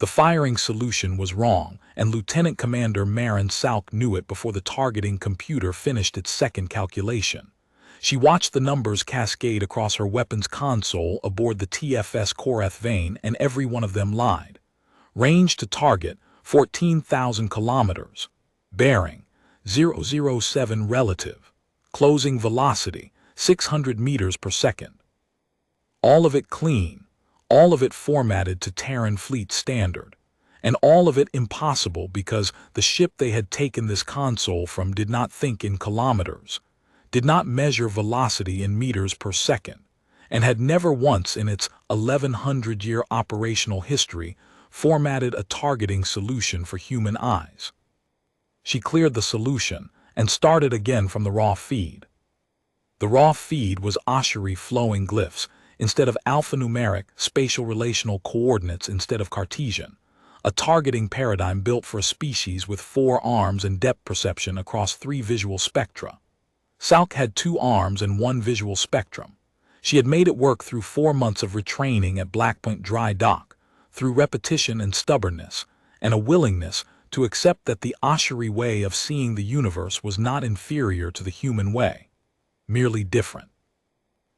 The firing solution was wrong, and Lieutenant Commander Marin Salk knew it before the targeting computer finished its second calculation. She watched the numbers cascade across her weapons console aboard the TFS Korath Vane, and every one of them lied. Range to target, 14,000 kilometers. Bearing, 007 relative. Closing velocity, 600 meters per second. All of it clean, all of it formatted to Terran Fleet standard, and all of it impossible because the ship they had taken this console from did not think in kilometers, did not measure velocity in meters per second, and had never once in its 1100-year operational history formatted a targeting solution for human eyes. She cleared the solution and started again from the raw feed. The raw feed was Ossuri flowing glyphs instead of alphanumeric spatial relational coordinates instead of Cartesian, a targeting paradigm built for a species with 4 arms and depth perception across 3 visual spectra. Salk had 2 arms and 1 visual spectrum. She had made it work through 4 months of retraining at Blackpoint Dry Dock, through repetition and stubbornness, and a willingness to accept that the Ossuri way of seeing the universe was not inferior to the human way, merely different,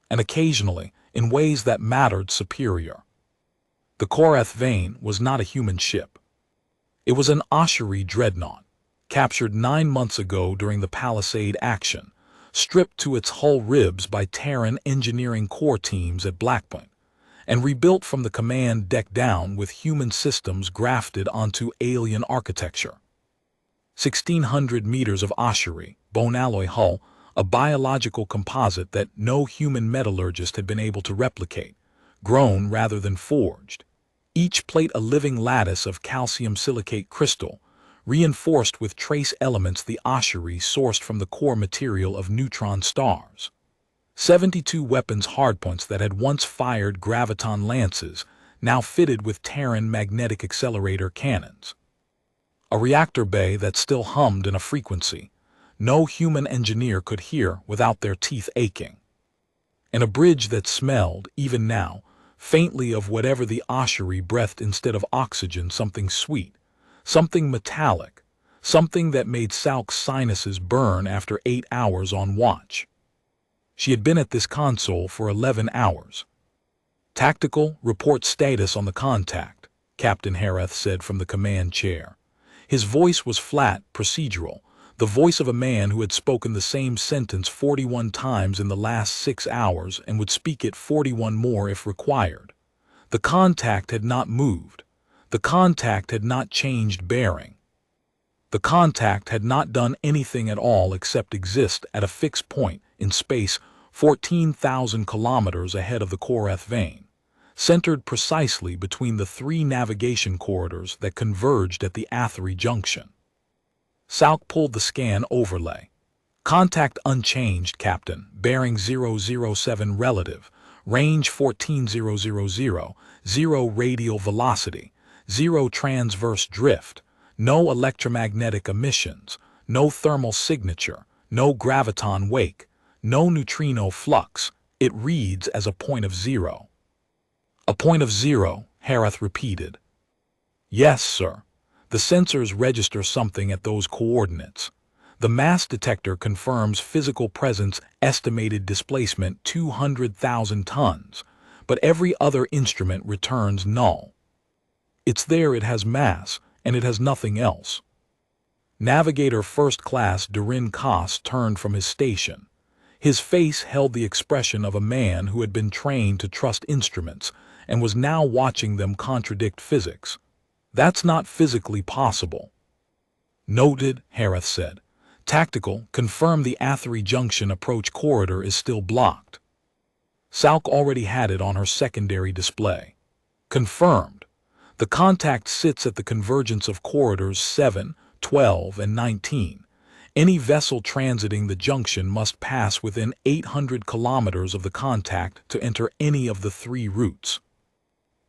and occasionally, in ways that mattered, superior. The Korath Vane was not a human ship. It was an Ossuri dreadnought, captured 9 months ago during the Palisade action, stripped to its hull ribs by Terran engineering core teams at Blackpoint, and rebuilt from the command deck down with human systems grafted onto alien architecture. 1,600 meters of Ossuri, bone alloy hull, a biological composite that no human metallurgist had been able to replicate, grown rather than forged. Each plate a living lattice of calcium silicate crystal, reinforced with trace elements the Ossuri sourced from the core material of neutron stars. 72 weapons hardpoints that had once fired graviton lances, now fitted with Terran magnetic accelerator cannons. A reactor bay that still hummed in a frequency no human engineer could hear without their teeth aching. And a bridge that smelled, even now, faintly of whatever the Ossuri breathed instead of oxygen, something sweet, something metallic, something that made Salk's sinuses burn after 8 hours on watch. She had been at this console for 11 hours. "Tactical, report status on the contact," Captain Hareth said from the command chair. His voice was flat, procedural, the voice of a man who had spoken the same sentence 41 times in the last 6 hours and would speak it 41 more if required. The contact had not moved. The contact had not changed bearing. The contact had not done anything at all except exist at a fixed point in space 14,000 kilometers ahead of the Korath Vane, centered precisely between the 3 navigation corridors that converged at the Athuri junction. Salk pulled the scan overlay. "Contact unchanged, Captain. Bearing 007 relative. Range 14,000. 0 radial velocity. 0 transverse drift. No electromagnetic emissions. No thermal signature. No graviton wake. No neutrino flux. It reads as a point of 0. "A point of 0, Hareth repeated. "Yes, sir. The sensors register something at those coordinates. The mass detector confirms physical presence, estimated displacement 200,000 tons, but every other instrument returns null. It's there, it has mass, and it has nothing else." Navigator First Class Durin Koss turned from his station. His face held the expression of a man who had been trained to trust instruments and was now watching them contradict physics. "That's not physically possible." "Noted," Hareth said. "Tactical, confirm the Athuri Junction approach corridor is still blocked." Salk already had it on her secondary display. "Confirmed. The contact sits at the convergence of corridors 7, 12, and 19. Any vessel transiting the junction must pass within 800 kilometers of the contact to enter any of the 3 routes.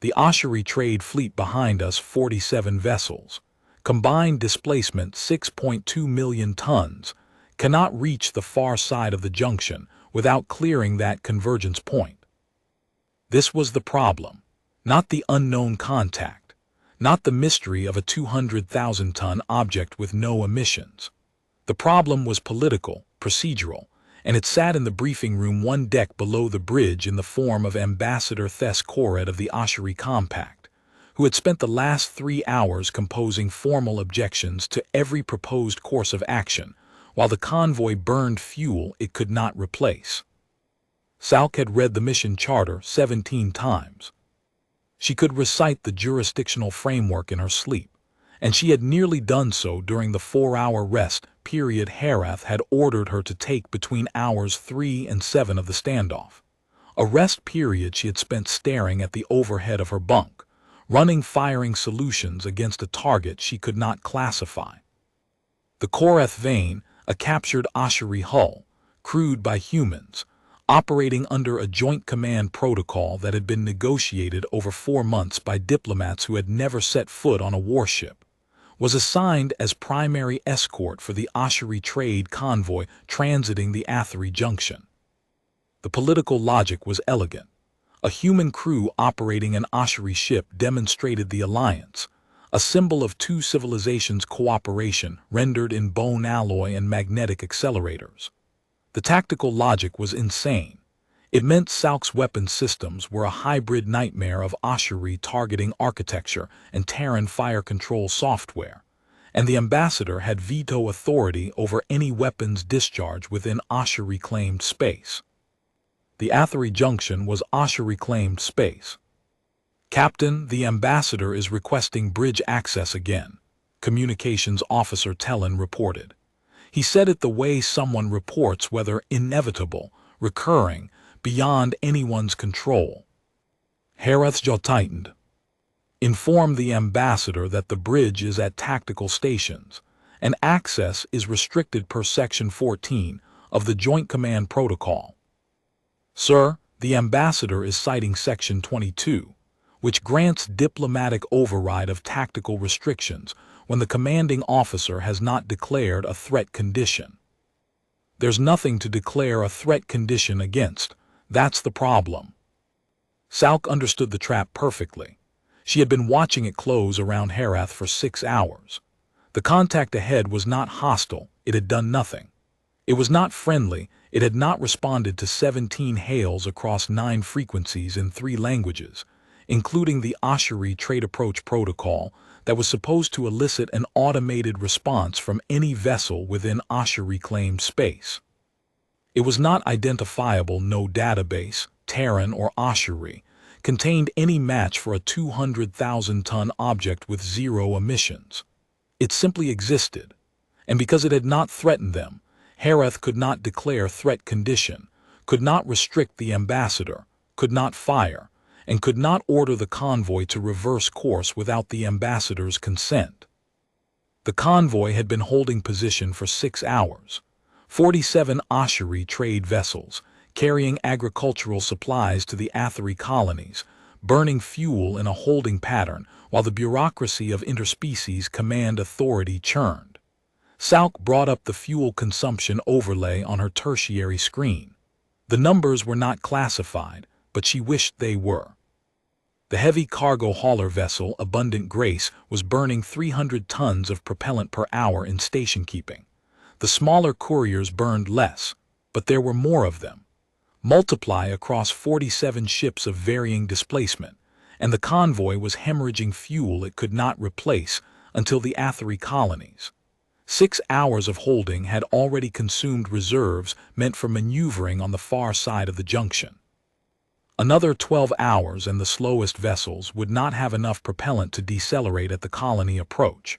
The Ossuri trade fleet behind us, 47 vessels, combined displacement 6.2 million tons, cannot reach the far side of the junction without clearing that convergence point." This was the problem, not the unknown contact. not the mystery of a 200,000-ton object with no emissions. The problem was political, procedural, and it sat in the briefing room one deck below the bridge in the form of Ambassador Thes Koret of the Ossuri Compact, who had spent the last 3 hours composing formal objections to every proposed course of action, while the convoy burned fuel it could not replace. Salk had read the mission charter 17 times. She could recite the jurisdictional framework in her sleep, and she had nearly done so during the 4-hour rest period Herath had ordered her to take between hours 3 and 7 of the standoff. A rest period she had spent staring at the overhead of her bunk, running firing solutions against a target she could not classify. The Koreth Vane, a captured Ossuri hull, crewed by humans, operating under a joint command protocol that had been negotiated over 4 months by diplomats who had never set foot on a warship, was assigned as primary escort for the Ossuri trade convoy transiting the Athari Junction. The political logic was elegant. A human crew operating an Ossuri ship demonstrated the alliance, a symbol of two civilizations' cooperation rendered in bone alloy and magnetic accelerators. The tactical logic was insane. It meant Salk's weapon systems were a hybrid nightmare of Ossuri targeting architecture and Terran fire control software, and the ambassador had veto authority over any weapons discharge within Ossuri-claimed space. The Athari Junction was Ossuri-claimed space. "Captain, the ambassador is requesting bridge access again," Communications Officer Tellin reported. He said it the way someone reports, whether inevitable, recurring, beyond anyone's control. Herath's jaw tightened. "Inform the ambassador that the bridge is at tactical stations, and access is restricted per Section 14 of the Joint Command Protocol." "Sir, the ambassador is citing Section 22, which grants diplomatic override of tactical restrictions when the commanding officer has not declared a threat condition." "There's nothing to declare a threat condition against. That's the problem." Salk understood the trap perfectly. She had been watching it close around Herath for 6 hours. The contact ahead was not hostile, it had done nothing. It was not friendly, it had not responded to 17 hails across 9 frequencies in 3 languages, including the Ossuri Trade Approach Protocol that was supposed to elicit an automated response from any vessel within Ossuri-claimed space. It was not identifiable. No database, Terran or Ossuri, contained any match for a 200,000-ton object with 0 emissions. It simply existed, and because it had not threatened them, Herath could not declare threat condition, could not restrict the ambassador, could not fire, and could not order the convoy to reverse course without the ambassador's consent. The convoy had been holding position for 6 hours. 47 Ossuri trade vessels, carrying agricultural supplies to the Athari colonies, burning fuel in a holding pattern while the bureaucracy of interspecies command authority churned. Salk brought up the fuel consumption overlay on her tertiary screen. The numbers were not classified, but she wished they were. The heavy cargo hauler vessel Abundant Grace was burning 300 tons of propellant per hour in station keeping. The smaller couriers burned less, but there were more of them. Multiply across 47 ships of varying displacement, and the convoy was hemorrhaging fuel it could not replace until the Athari colonies. 6 hours of holding had already consumed reserves meant for maneuvering on the far side of the junction. Another 12 hours and the slowest vessels would not have enough propellant to decelerate at the colony approach.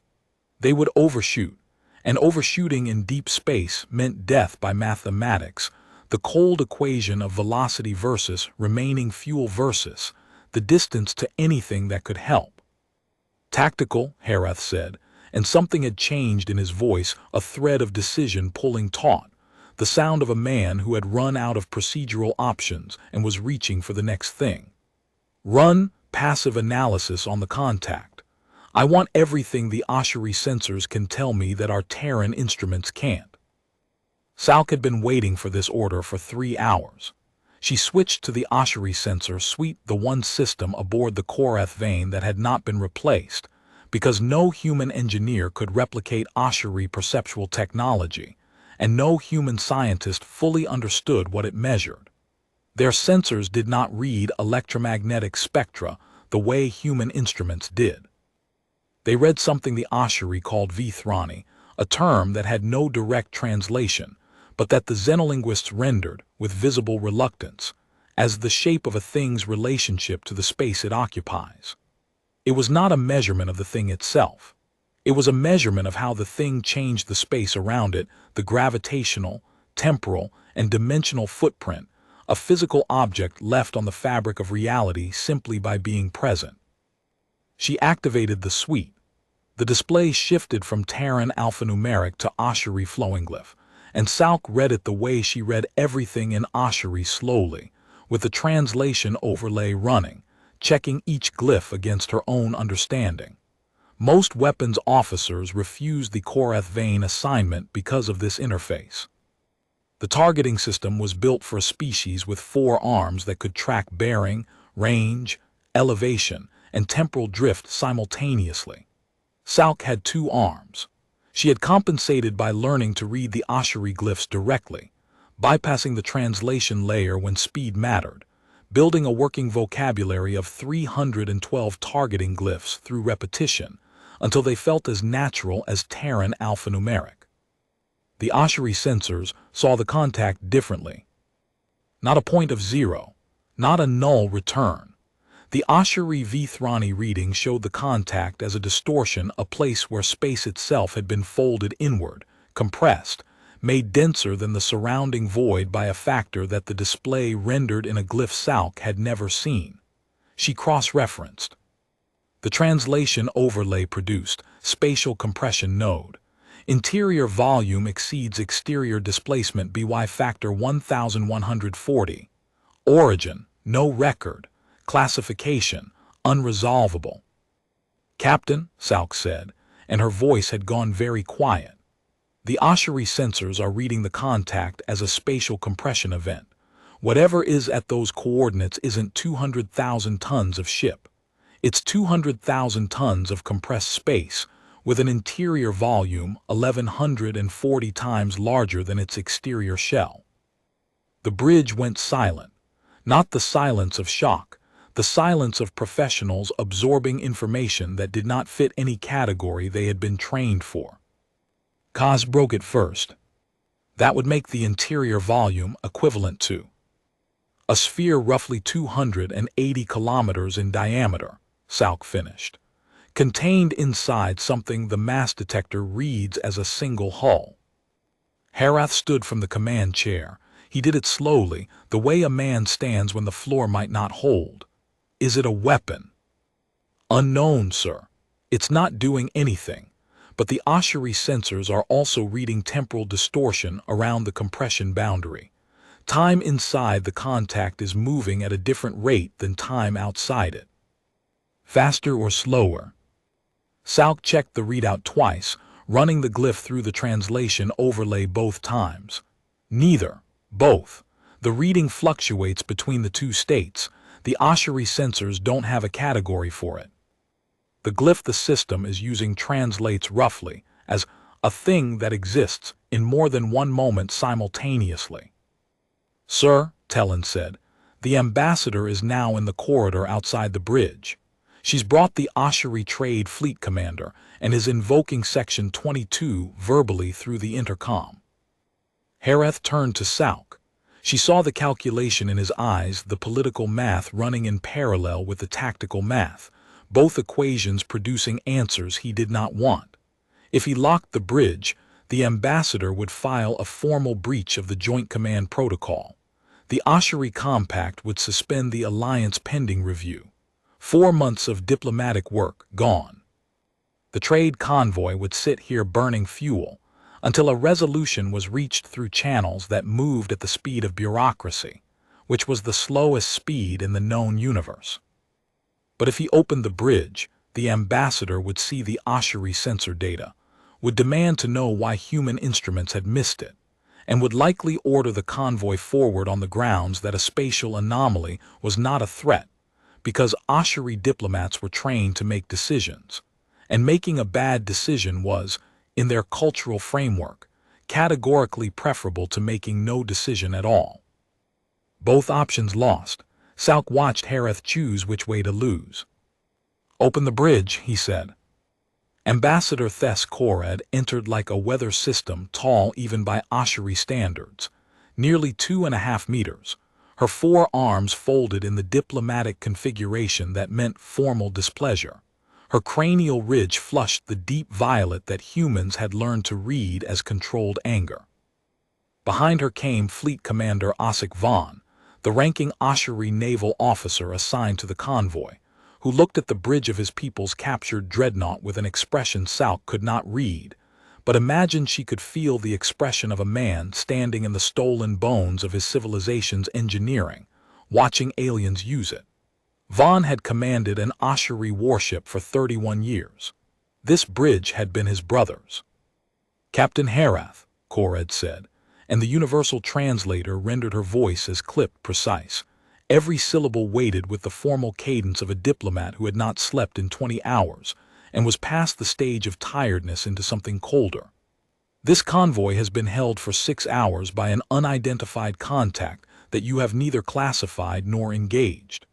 They would overshoot, and overshooting in deep space meant death by mathematics, the cold equation of velocity versus remaining fuel versus the distance to anything that could help. "Tactical," Herath said, and something had changed in his voice, a thread of decision pulling taut, the sound of a man who had run out of procedural options and was reaching for the next thing. "Run passive analysis on the contact. I want everything the Ossuri sensors can tell me that our Terran instruments can't." Salk had been waiting for this order for 3 hours. She switched to the Ossuri sensor suite, the one system aboard the Korath vein that had not been replaced, because no human engineer could replicate Ossuri perceptual technology, and no human scientist fully understood what it measured. Their sensors did not read electromagnetic spectra the way human instruments did. They read something the Ossuri called Vithrani, a term that had no direct translation, but that the xenolinguists rendered, with visible reluctance, as the shape of a thing's relationship to the space it occupies. It was not a measurement of the thing itself. It was a measurement of how the thing changed the space around it, the gravitational, temporal, and dimensional footprint, a physical object left on the fabric of reality simply by being present. She activated the suite. The display shifted from Terran alphanumeric to Ossuri flowing glyph, and Salk read it the way she read everything in Ossuri slowly, with the translation overlay running, checking each glyph against her own understanding. Most weapons officers refused the Korath vein assignment because of this interface. The targeting system was built for a species with 4 arms that could track bearing, range, elevation, and temporal drift simultaneously. Salk had 2 arms. She had compensated by learning to read the Ossuri glyphs directly, bypassing the translation layer when speed mattered, building a working vocabulary of 312 targeting glyphs through repetition until they felt as natural as Terran alphanumeric. The Ossuri sensors saw the contact differently. Not a point of zero, not a null return. The Ossuri Vithrani reading showed the contact as a distortion, a place where space itself had been folded inward, compressed, made denser than the surrounding void by a factor that the display rendered in a glyph Salk had never seen. She cross-referenced. The translation overlay produced, spatial compression node. Interior volume exceeds exterior displacement by factor 1140. Origin, no record. Classification, unresolvable. Captain, Salk said, and her voice had gone very quiet. The Ossuri sensors are reading the contact as a spatial compression event. Whatever is at those coordinates isn't 200,000 tons of ship. It's 200,000 tons of compressed space, with an interior volume 1,140 times larger than its exterior shell. The bridge went silent, not the silence of shock, the silence of professionals absorbing information that did not fit any category they had been trained for. Kaz broke it first. That would make the interior volume equivalent to a sphere roughly 280 kilometers in diameter, Salk finished, contained inside something the mass detector reads as a single hull. Herath stood from the command chair. He did it slowly, the way a man stands when the floor might not hold. Is it a weapon? Unknown, sir. It's not doing anything, but the Ossuri sensors are also reading temporal distortion around the compression boundary. Time inside the contact is moving at a different rate than time outside it. Faster or slower? Salk checked the readout twice, running the glyph through the translation overlay both times. Neither. Both. The reading fluctuates between the 2 states. The Ossuri sensors don't have a category for it. The glyph the system is using translates roughly as a thing that exists in more than one moment simultaneously. Sir, Tellin said, the ambassador is now in the corridor outside the bridge. She's brought the Ossuri Trade Fleet Commander and is invoking Section 22 verbally through the intercom. Herath turned to Salk. She saw the calculation in his eyes, the political math running in parallel with the tactical math, both equations producing answers he did not want. If he locked the bridge, the ambassador would file a formal breach of the Joint Command Protocol. The Ossuri Compact would suspend the alliance pending review. 4 months of diplomatic work gone. The trade convoy would sit here burning fuel, until a resolution was reached through channels that moved at the speed of bureaucracy, which was the slowest speed in the known universe. But if he opened the bridge, the ambassador would see the Ossuri sensor data, would demand to know why human instruments had missed it, and would likely order the convoy forward on the grounds that a spatial anomaly was not a threat, because Ossuri diplomats were trained to make decisions, and making a bad decision was, in their cultural framework, categorically preferable to making no decision at all. Both options lost. Salk watched Hareth choose which way to lose. "Open the bridge," he said. Ambassador Thes Kored entered like a weather system tall even by Ossuri standards, nearly 2.5 meters, her 4 arms folded in the diplomatic configuration that meant formal displeasure. Her cranial ridge flushed the deep violet that humans had learned to read as controlled anger. Behind her came Fleet Commander Ossik Vaughn, the ranking Ossuri naval officer assigned to the convoy, who looked at the bridge of his people's captured dreadnought with an expression Salk could not read, but imagined she could feel the expression of a man standing in the stolen bones of his civilization's engineering, watching aliens use it. Vaughn had commanded an Ossuri warship for 31 years. This bridge had been his brother's. "Captain Hareth," Kored said, and the universal translator rendered her voice as clipped precise, every syllable weighted with the formal cadence of a diplomat who had not slept in 20 hours and was past the stage of tiredness into something colder. "This convoy has been held for 6 hours by an unidentified contact that you have neither classified nor engaged.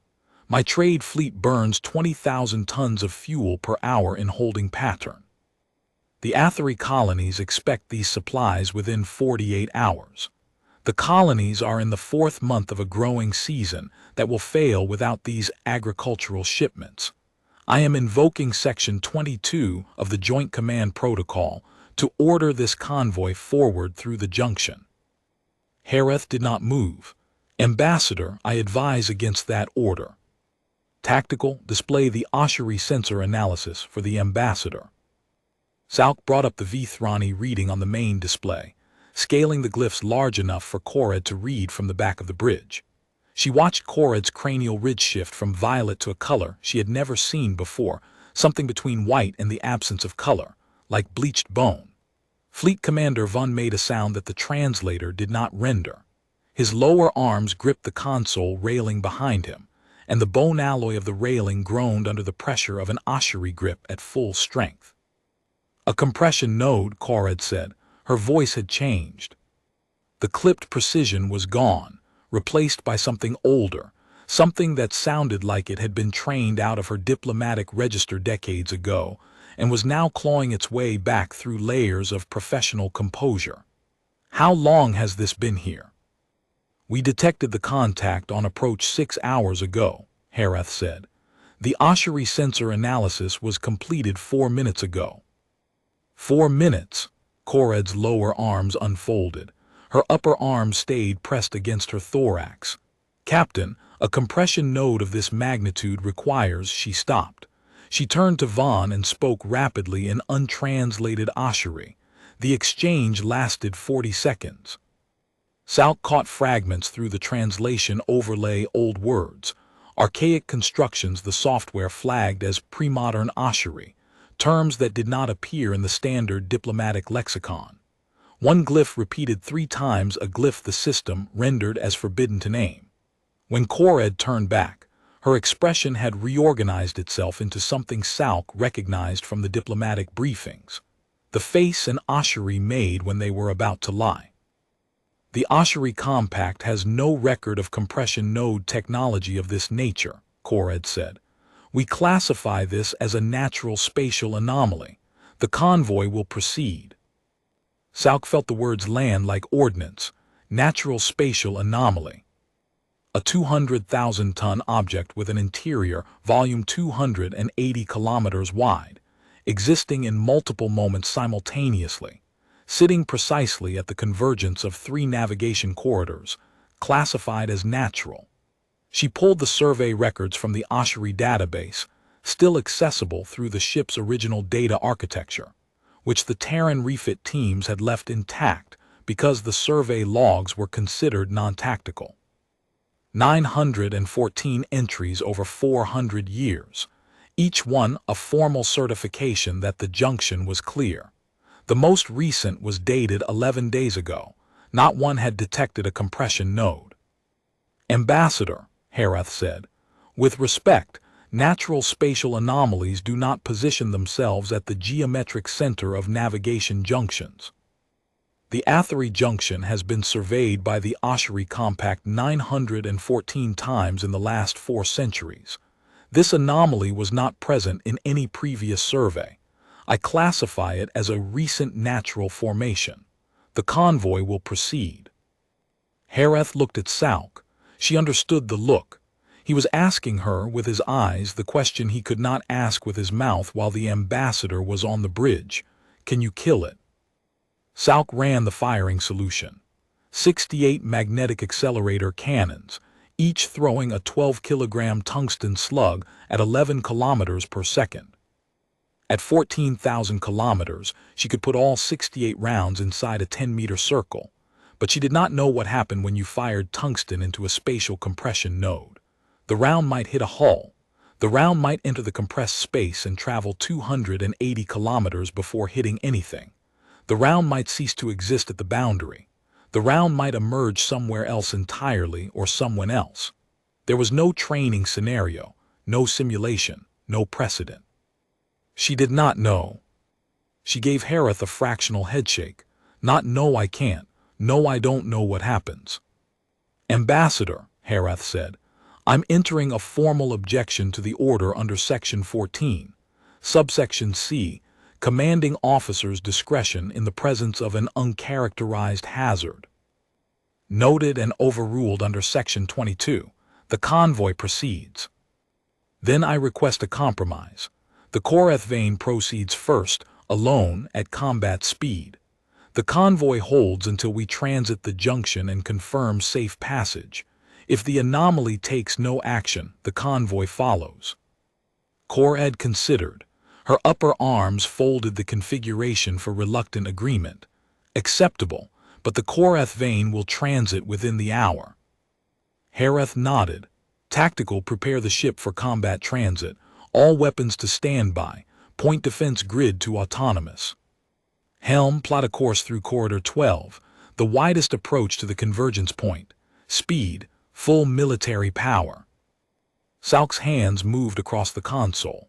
My trade fleet burns 20,000 tons of fuel per hour in holding pattern. The Athari colonies expect these supplies within 48 hours. The colonies are in the 4th month of a growing season that will fail without these agricultural shipments. I am invoking Section 22 of the Joint Command Protocol to order this convoy forward through the junction." Hareth did not move. "Ambassador, I advise against that order." "Tactical, display the Ossuri sensor analysis for the ambassador." Salk brought up the Vithrani reading on the main display, scaling the glyphs large enough for Kored to read from the back of the bridge. She watched Kored's cranial ridge shift from violet to a color she had never seen before, something between white and the absence of color, like bleached bone. Fleet Commander Vaughn made a sound that the translator did not render. His lower arms gripped the console railing behind him, and the bone alloy of the railing groaned under the pressure of an Ossuri grip at full strength. "A compression node," Kored said. Her voice had changed. The clipped precision was gone, replaced by something older, something that sounded like it had been trained out of her diplomatic register decades ago, and was now clawing its way back through layers of professional composure. "How long has this been here?" "We detected the contact on approach 6 hours ago," Hareth said. "The Ossuri sensor analysis was completed 4 minutes ago." 4 minutes? Kored's lower arms unfolded. Her upper arms stayed pressed against her thorax. "Captain, a compression node of this magnitude requires—" She stopped. She turned to Vaughn and spoke rapidly in untranslated Ossuri. The exchange lasted 40 seconds. Salk caught fragments through the translation overlay, old words, archaic constructions the software flagged as pre-modern Ossuri, terms that did not appear in the standard diplomatic lexicon. One glyph repeated 3 times a glyph the system rendered as forbidden to name. When Kored turned back, her expression had reorganized itself into something Salk recognized from the diplomatic briefings, the face an Ossuri made when they were about to lie. "The Ossuri Compact has no record of compression node technology of this nature," Kored said. "We classify this as a natural spatial anomaly. The convoy will proceed." Salk felt the words land like ordnance. Natural spatial anomaly. A 200,000-ton object with an interior, volume 280 kilometers wide, existing in multiple moments simultaneously, sitting precisely at the convergence of 3 navigation corridors, classified as natural. She pulled the survey records from the Ossuri database, still accessible through the ship's original data architecture, which the Terran refit teams had left intact because the survey logs were considered non-tactical. 914 entries over 400 years, each one a formal certification that the junction was clear. The most recent was dated 11 days ago, Not one had detected a compression node. "Ambassador," Herath said, "with respect, natural spatial anomalies do not position themselves at the geometric center of navigation junctions. The Athari junction has been surveyed by the Ossuri compact 914 times in the last 4 centuries. This anomaly was not present in any previous survey. I classify it as a recent natural formation. The convoy will proceed." Herath looked at Sauk. She understood the look. He was asking her with his eyes the question he could not ask with his mouth while the ambassador was on the bridge. "Can you kill it?" Sauk ran the firing solution. 68 magnetic accelerator cannons, each throwing a 12-kilogram tungsten slug at 11 kilometers per second. At 14,000 kilometers, she could put all 68 rounds inside a 10-meter circle, but she did not know what happened when you fired tungsten into a spatial compression node. The round might hit a hull. The round might enter the compressed space and travel 280 kilometers before hitting anything. The round might cease to exist at the boundary. The round might emerge somewhere else entirely or someone else. There was no training scenario, no simulation, no precedent. She did not know. She gave Herath a fractional headshake. Not "no, I can't. No, I don't know what happens." "Ambassador," Herath said, "I'm entering a formal objection to the order under Section 14, Subsection C, commanding officers' discretion in the presence of an uncharacterized hazard. Noted and overruled under Section 22. The convoy proceeds." "Then I request a compromise. The Koreth Vane proceeds first, alone, at combat speed. The convoy holds until we transit the junction and confirm safe passage. If the anomaly takes no action, the convoy follows." Koreth considered. Her upper arms folded the configuration for reluctant agreement. "Acceptable, but the Koreth Vane will transit within the hour." Herath nodded. "Tactical, prepare the ship for combat transit. All weapons to standby. Point defense grid to autonomous. Helm, plot a course through Corridor 12, the widest approach to the convergence point. Speed, full military power." Sauk's hands moved across the console.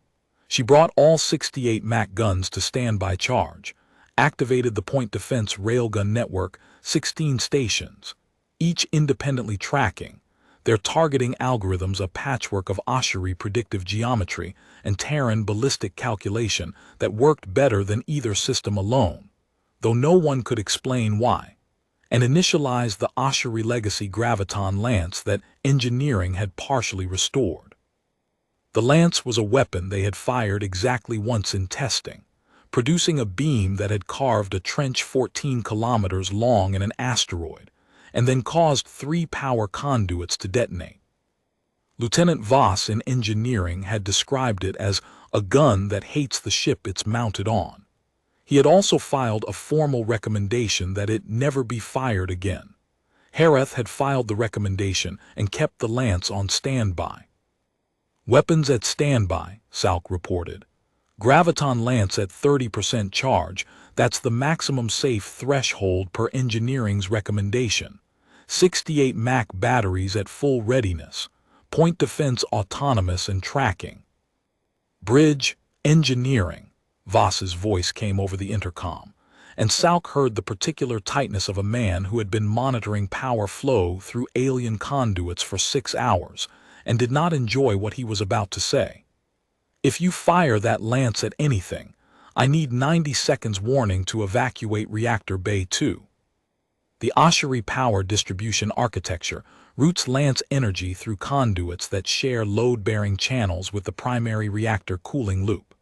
She brought all 68 MAC guns to standby charge, activated the point defense railgun network, 16 stations, each independently tracking, their targeting algorithms a patchwork of Ossuri predictive geometry and Terran ballistic calculation that worked better than either system alone, though no one could explain why, and initialized the Ossuri legacy graviton lance that engineering had partially restored. The lance was a weapon they had fired exactly once in testing, producing a beam that had carved a trench 14 kilometers long in an asteroid, and then caused 3 power conduits to detonate. Lieutenant Voss in engineering had described it as a gun that hates the ship it's mounted on. He had also filed a formal recommendation that it never be fired again. Herath had filed the recommendation and kept the lance on standby. "Weapons at standby," Sauk reported. "Graviton lance at 30% charge, that's the maximum safe threshold per engineering's recommendation. 68 MAC batteries at full readiness. Point defense autonomous and tracking." "Bridge, engineering," Voss's voice came over the intercom, and Sauk heard the particular tightness of a man who had been monitoring power flow through alien conduits for 6 hours, and did not enjoy what he was about to say. "If you fire that lance at anything, I need 90 seconds warning to evacuate Reactor Bay 2. The Ossuri power distribution architecture routes lance energy through conduits that share load-bearing channels with the primary reactor cooling loop.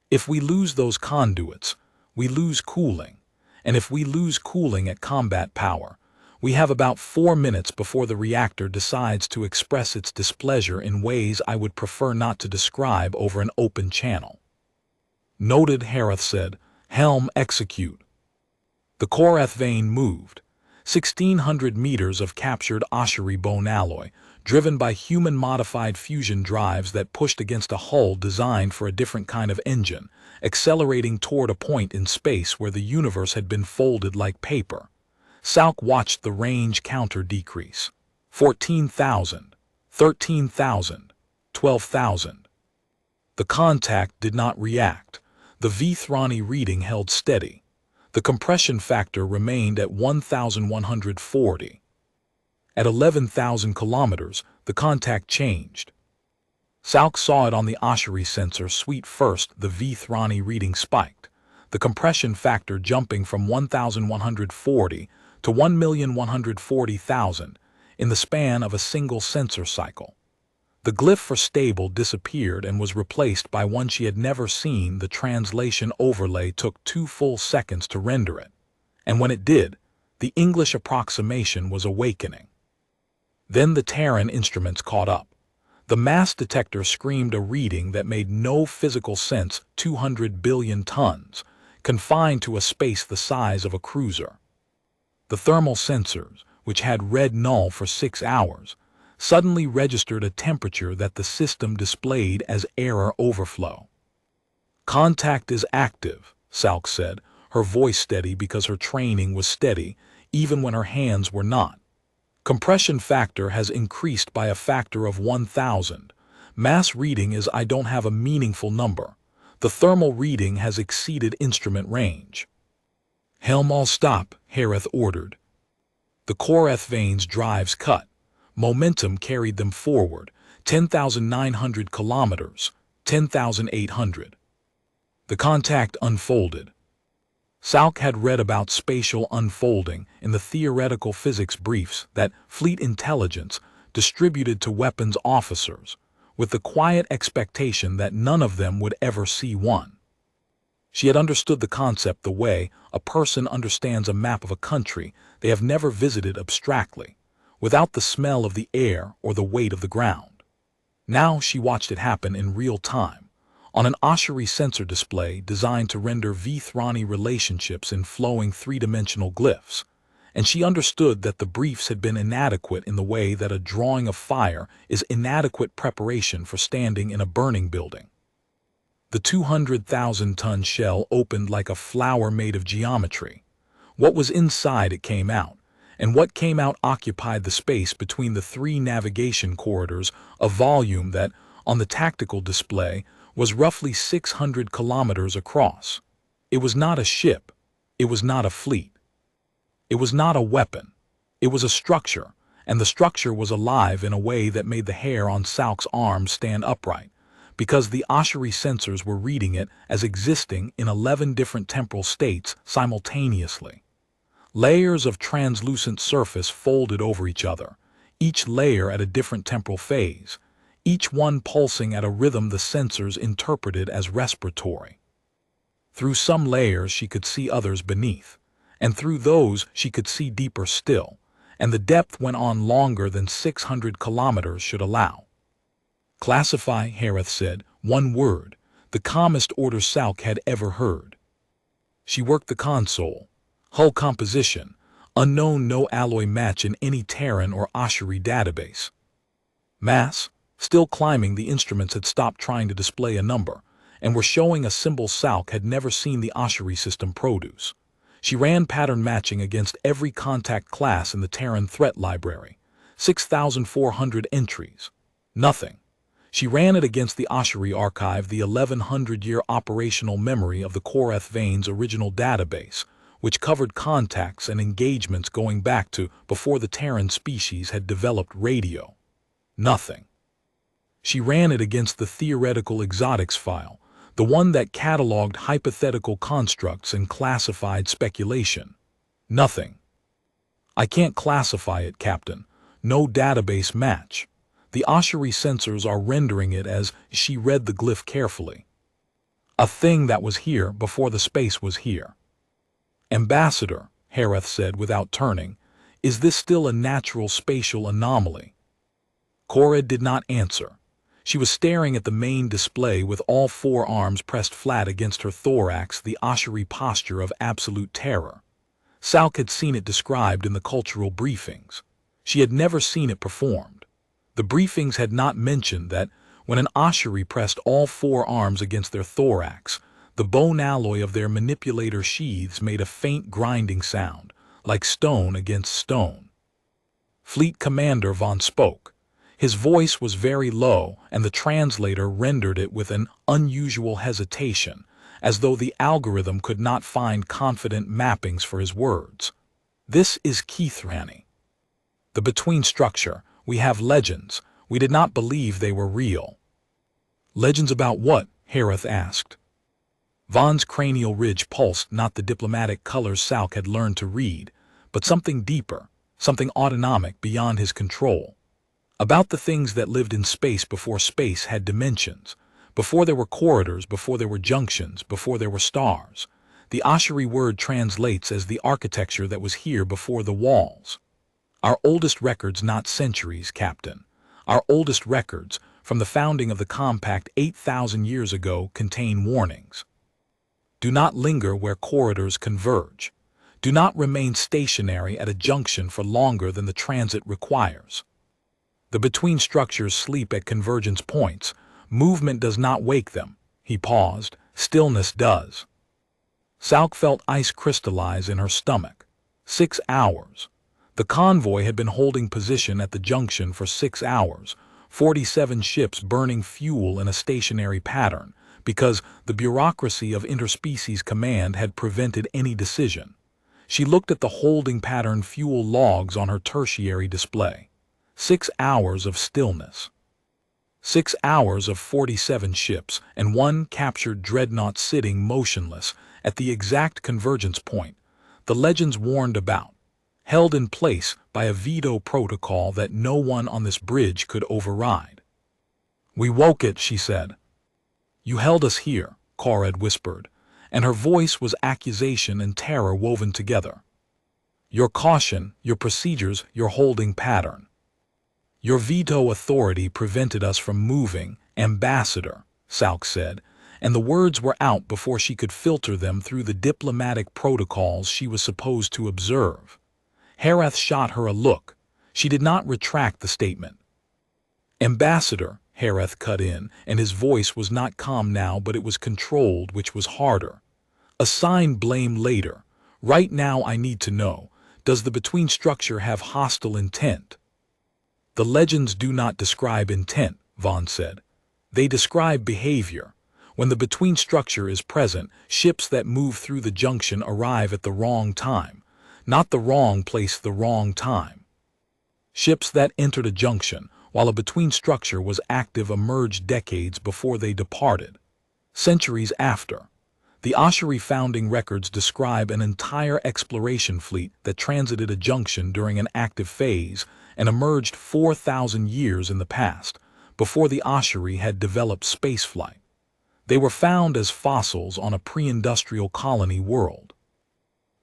If we lose those conduits, we lose cooling, and if we lose cooling at combat power, we have about 4 minutes before the reactor decides to express its displeasure in ways I would prefer not to describe over an open channel." "Noted," Herath said. "Helm, execute." The Koreth Vane moved. 1,600 meters of captured Ossuri bone alloy, driven by human-modified fusion drives that pushed against a hull designed for a different kind of engine, accelerating toward a point in space where the universe had been folded like paper. Salk watched the range counter decrease. 14,000, 13,000, 12,000. The contact did not react. The V-Thrani reading held steady. The compression factor remained at 1,140. At 11,000 kilometers, the contact changed. Salk saw it on the Ossuri sensor sweep first. The V-Thrani reading spiked, the compression factor jumping from 1,140 to 1,140,000 in the span of a single sensor cycle. The glyph for stable disappeared and was replaced by one she had never seen. The translation overlay took 2 full seconds to render it, and when it did, the English approximation was awakening. Then the Terran instruments caught up. The mass detector screamed a reading that made no physical sense: 200 billion tons, confined to a space the size of a cruiser. The thermal sensors, which had read null for 6 hours, suddenly registered a temperature that the system displayed as error overflow. "Contact is active," Salk said, her voice steady because her training was steady, even when her hands were not. "Compression factor has increased by a factor of 1,000. Mass reading is I don't have a meaningful number. The thermal reading has exceeded instrument range." "Helm all stop," Hareth ordered. The Koreth vanes drives cut. Momentum carried them forward, 10,900 kilometers, 10,800. The contact unfolded. Salk had read about spatial unfolding in the theoretical physics briefs that fleet intelligence distributed to weapons officers, with the quiet expectation that none of them would ever see one. She had understood the concept the way a person understands a map of a country they have never visited abstractly, without the smell of the air or the weight of the ground. Now she watched it happen in real time, on an Ossuri sensor display designed to render V-Thrani relationships in flowing three-dimensional glyphs, and she understood that the briefs had been inadequate in the way that a drawing of fire is inadequate preparation for standing in a burning building. The 200,000-ton shell opened like a flower made of geometry. What was inside it came out, and what came out occupied the space between the 3 navigation corridors, a volume that, on the tactical display, was roughly 600 kilometers across. It was not a ship. It was not a fleet. It was not a weapon. It was a structure, and the structure was alive in a way that made the hair on Salk's arms stand upright, because the Ossuri sensors were reading it as existing in 11 different temporal states simultaneously. Layers of translucent surface folded over each other, each layer at a different temporal phase, each one pulsing at a rhythm the sensors interpreted as respiratory. Through some layers she could see others beneath, and through those she could see deeper still, and the depth went on longer than 600 kilometers should allow. "Classify," Hareth said, one word, the calmest order Salk had ever heard. She worked the console. Hull composition, unknown, no alloy match in any Terran or Ossuri database. Mass, still climbing. The instruments had stopped trying to display a number, and were showing a symbol Salk had never seen the Ossuri system produce. She ran pattern matching against every contact class in the Terran threat library, 6,400 entries. Nothing. She ran it against the Ossuri archive, the 1,100-year operational memory of the Koreth Vane's original database, which covered contacts and engagements going back to before the Terran species had developed radio. Nothing. She ran it against the theoretical exotics file, the one that cataloged hypothetical constructs and classified speculation. Nothing. "I can't classify it, Captain. No database match. The Ossuri sensors are rendering it as..." She read the glyph carefully. "A thing that was here before the space was here." "Ambassador," Hareth said without turning, "is this still a natural spatial anomaly?" Cora did not answer. She was staring at the main display with all 4 arms pressed flat against her thorax, the Ossuri posture of absolute terror. Salk had seen it described in the cultural briefings. She had never seen it performed. The briefings had not mentioned that when an Ossuri pressed all 4 arms against their thorax, the bone alloy of their manipulator sheaths made a faint grinding sound, like stone against stone. Fleet Commander Von spoke. His voice was very low, and the translator rendered it with an unusual hesitation, as though the algorithm could not find confident mappings for his words. This is Keithrani. The between structure. We have legends. We did not believe they were real. Legends about what? Hareth asked. Von's cranial ridge pulsed not the diplomatic colors Salk had learned to read, but something deeper, something autonomic beyond his control. About the things that lived in space before space had dimensions, before there were corridors, before there were junctions, before there were stars. The Ossuri word translates as the architecture that was here before the walls. Our oldest records, not centuries, Captain. Our oldest records, from the founding of the compact 8,000 years ago, contain warnings. Do not linger where corridors converge. Do not remain stationary at a junction for longer than the transit requires. The between structures sleep at convergence points. Movement does not wake them. He paused. Stillness does. Salk felt ice crystallize in her stomach. 6 hours. The convoy had been holding position at the junction for 6 hours, 47 ships burning fuel in a stationary pattern, because the bureaucracy of interspecies command had prevented any decision. She looked at the holding pattern fuel logs on her tertiary display. 6 hours of stillness. 6 hours of 47 ships and one captured dreadnought sitting motionless at the exact convergence point the legends warned about, held in place by a veto protocol that no one on this bridge could override. We woke it, she said. You held us here, Korred whispered, and her voice was accusation and terror woven together. Your caution, your procedures, your holding pattern. Your veto authority prevented us from moving, Ambassador, Salk said, and the words were out before she could filter them through the diplomatic protocols she was supposed to observe. Hareth shot her a look. She did not retract the statement. Ambassador, Hareth cut in, and his voice was not calm now, but it was controlled, which was harder. Assign blame later. Right now I need to know, does the between structure have hostile intent? The legends do not describe intent, Von said. They describe behavior. When the between structure is present, ships that move through the junction arrive at the wrong time. Not the wrong place, the wrong time. Ships that entered a junction, while a between structure was active, emerged decades before they departed. Centuries after. The Ossuri founding records describe an entire exploration fleet that transited a junction during an active phase and emerged 4,000 years in the past, before the Ossuri had developed spaceflight. They were found as fossils on a pre-industrial colony world.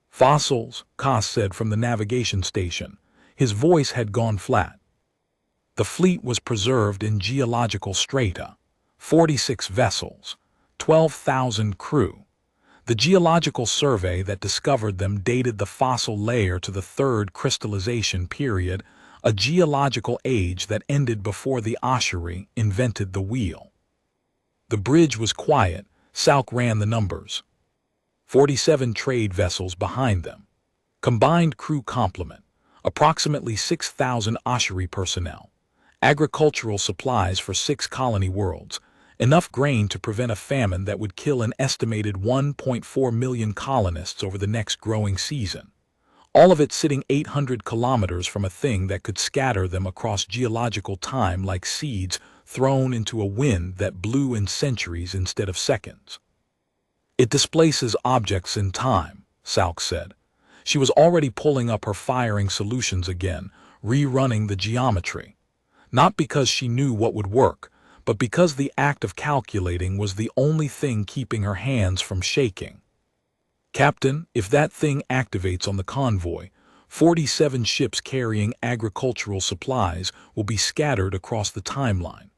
Fossils, Koss said from the navigation station. His voice had gone flat. The fleet was preserved in geological strata. 46 vessels. 12,000 crew. The geological survey that discovered them dated the fossil layer to the third crystallization period, a geological age that ended before the Ossuri invented the wheel. The bridge was quiet. Salk ran the numbers. 47 trade vessels behind them. Combined crew complement, approximately 6,000 Ossuri personnel. Agricultural supplies for 6 colony worlds, enough grain to prevent a famine that would kill an estimated 1.4 million colonists over the next growing season. All of it sitting 800 kilometers from a thing that could scatter them across geological time like seeds thrown into a wind that blew in centuries instead of seconds. It displaces objects in time, Salk said. She was already pulling up her firing solutions again, rerunning the geometry. Not because she knew what would work, but because the act of calculating was the only thing keeping her hands from shaking. Captain, if that thing activates on the convoy, 47 ships carrying agricultural supplies will be scattered across the timeline.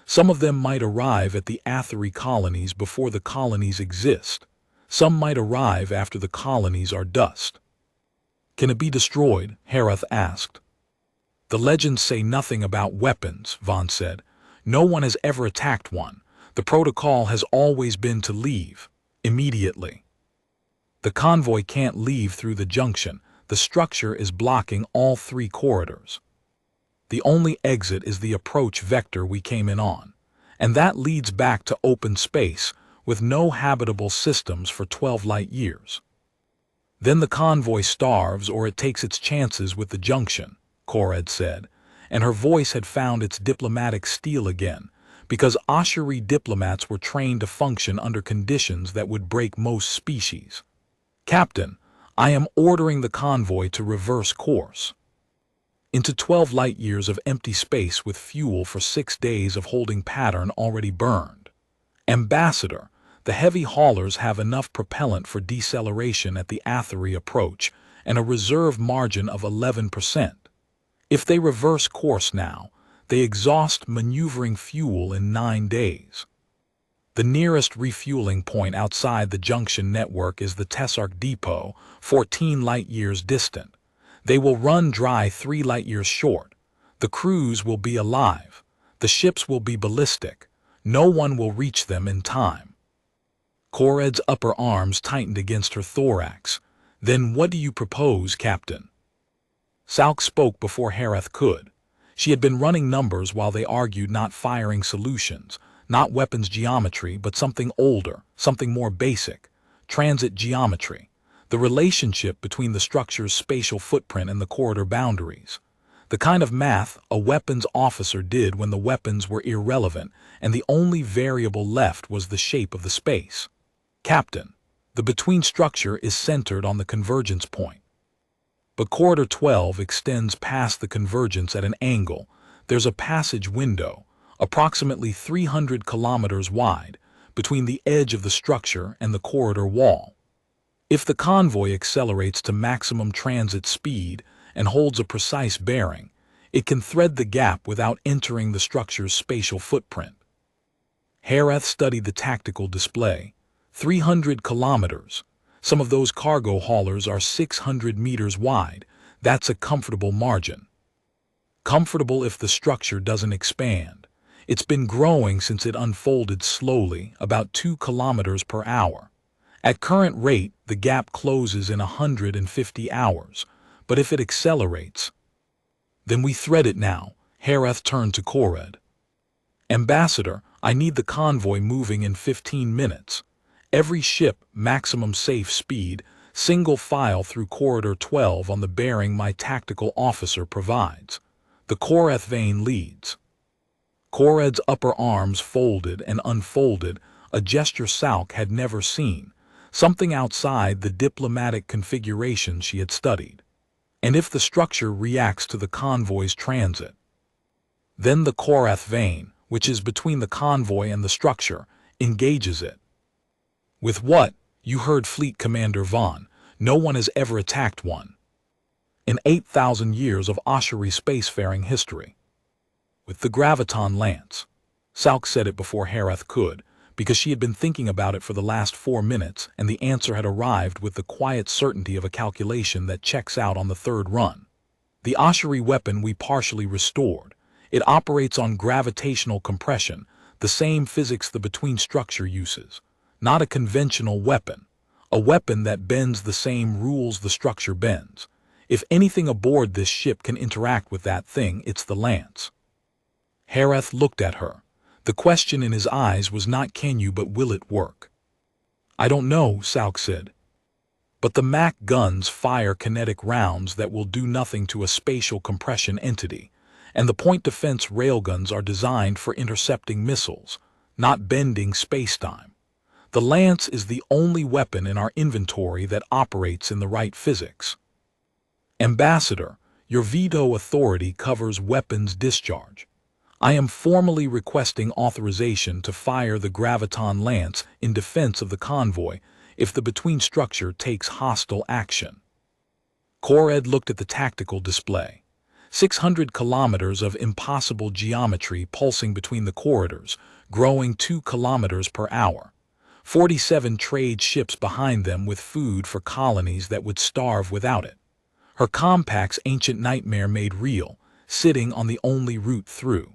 Some of them might arrive at the Athari colonies before the colonies exist. Some might arrive after the colonies are dust. Can it be destroyed? Hareth asked. The legends say nothing about weapons, Von said. No one has ever attacked one. The protocol has always been to leave, immediately. The convoy can't leave through the junction. The structure is blocking all 3 corridors. The only exit is the approach vector we came in on, and that leads back to open space with no habitable systems for 12 light years. Then the convoy starves or it takes its chances with the junction, Korred said, and her voice had found its diplomatic steel again, because Ossuri diplomats were trained to function under conditions that would break most species. Captain, I am ordering the convoy to reverse course into 12 light years of empty space with fuel for 6 days of holding pattern already burned. Ambassador, the heavy haulers have enough propellant for deceleration at the Athery approach and a reserve margin of 11%. If they reverse course now, they exhaust maneuvering fuel in 9 days. The nearest refueling point outside the junction network is the Tessark Depot, 14 light-years distant. They will run dry 3 light-years short. The crews will be alive. The ships will be ballistic. No one will reach them in time. Korred's upper arms tightened against her thorax. Then what do you propose, Captain? Salk spoke before Hareth could. She had been running numbers while they argued, not firing solutions, not weapons geometry, but something older, something more basic, transit geometry, the relationship between the structure's spatial footprint and the corridor boundaries, the kind of math a weapons officer did when the weapons were irrelevant and the only variable left was the shape of the space. Captain, the between structure is centered on the convergence point. But Corridor 12 extends past the convergence at an angle. There's a passage window, approximately 300 kilometers wide, between the edge of the structure and the corridor wall. If the convoy accelerates to maximum transit speed and holds a precise bearing, it can thread the gap without entering the structure's spatial footprint. Hareth studied the tactical display. 300 kilometers. Some of those cargo haulers are 600 meters wide. That's a comfortable margin. Comfortable if the structure doesn't expand. It's been growing since it unfolded slowly, about 2 kilometers per hour. At current rate, the gap closes in 150 hours. But if it accelerates, then we thread it now. Hareth turned to Korred. Ambassador, I need the convoy moving in 15 minutes. Every ship, maximum safe speed, single file through Corridor 12 on the bearing my tactical officer provides. The Koreth vein leads. Korred's upper arms folded and unfolded, a gesture Salk had never seen, something outside the diplomatic configuration she had studied. And if the structure reacts to the convoy's transit, then the Koreth vein, which is between the convoy and the structure, engages it. With what? You heard Fleet Commander Vaughn. No one has ever attacked one in 8,000 years of Ossuri spacefaring history. With the Graviton Lance. Salk said it before Hareth could, because she had been thinking about it for the last 4 minutes, and the answer had arrived with the quiet certainty of a calculation that checks out on the 3rd run. The Ossuri weapon we partially restored. It operates on gravitational compression, the same physics the between structure uses. Not a conventional weapon. A weapon that bends the same rules the structure bends. If anything aboard this ship can interact with that thing, it's the lance. Hareth looked at her. The question in his eyes was not can you but will it work? I don't know, Salk said. But the Mac guns fire kinetic rounds that will do nothing to a spatial compression entity, and the point defense railguns are designed for intercepting missiles, not bending spacetime. The lance is the only weapon in our inventory that operates in the right physics. Ambassador, your veto authority covers weapons discharge. I am formally requesting authorization to fire the Graviton Lance in defense of the convoy if the between structure takes hostile action. Korred looked at the tactical display. 600 kilometers of impossible geometry pulsing between the corridors, growing 2 kilometers per hour. 47 trade ships behind them with food for colonies that would starve without it. Her compact's ancient nightmare made real, sitting on the only route through.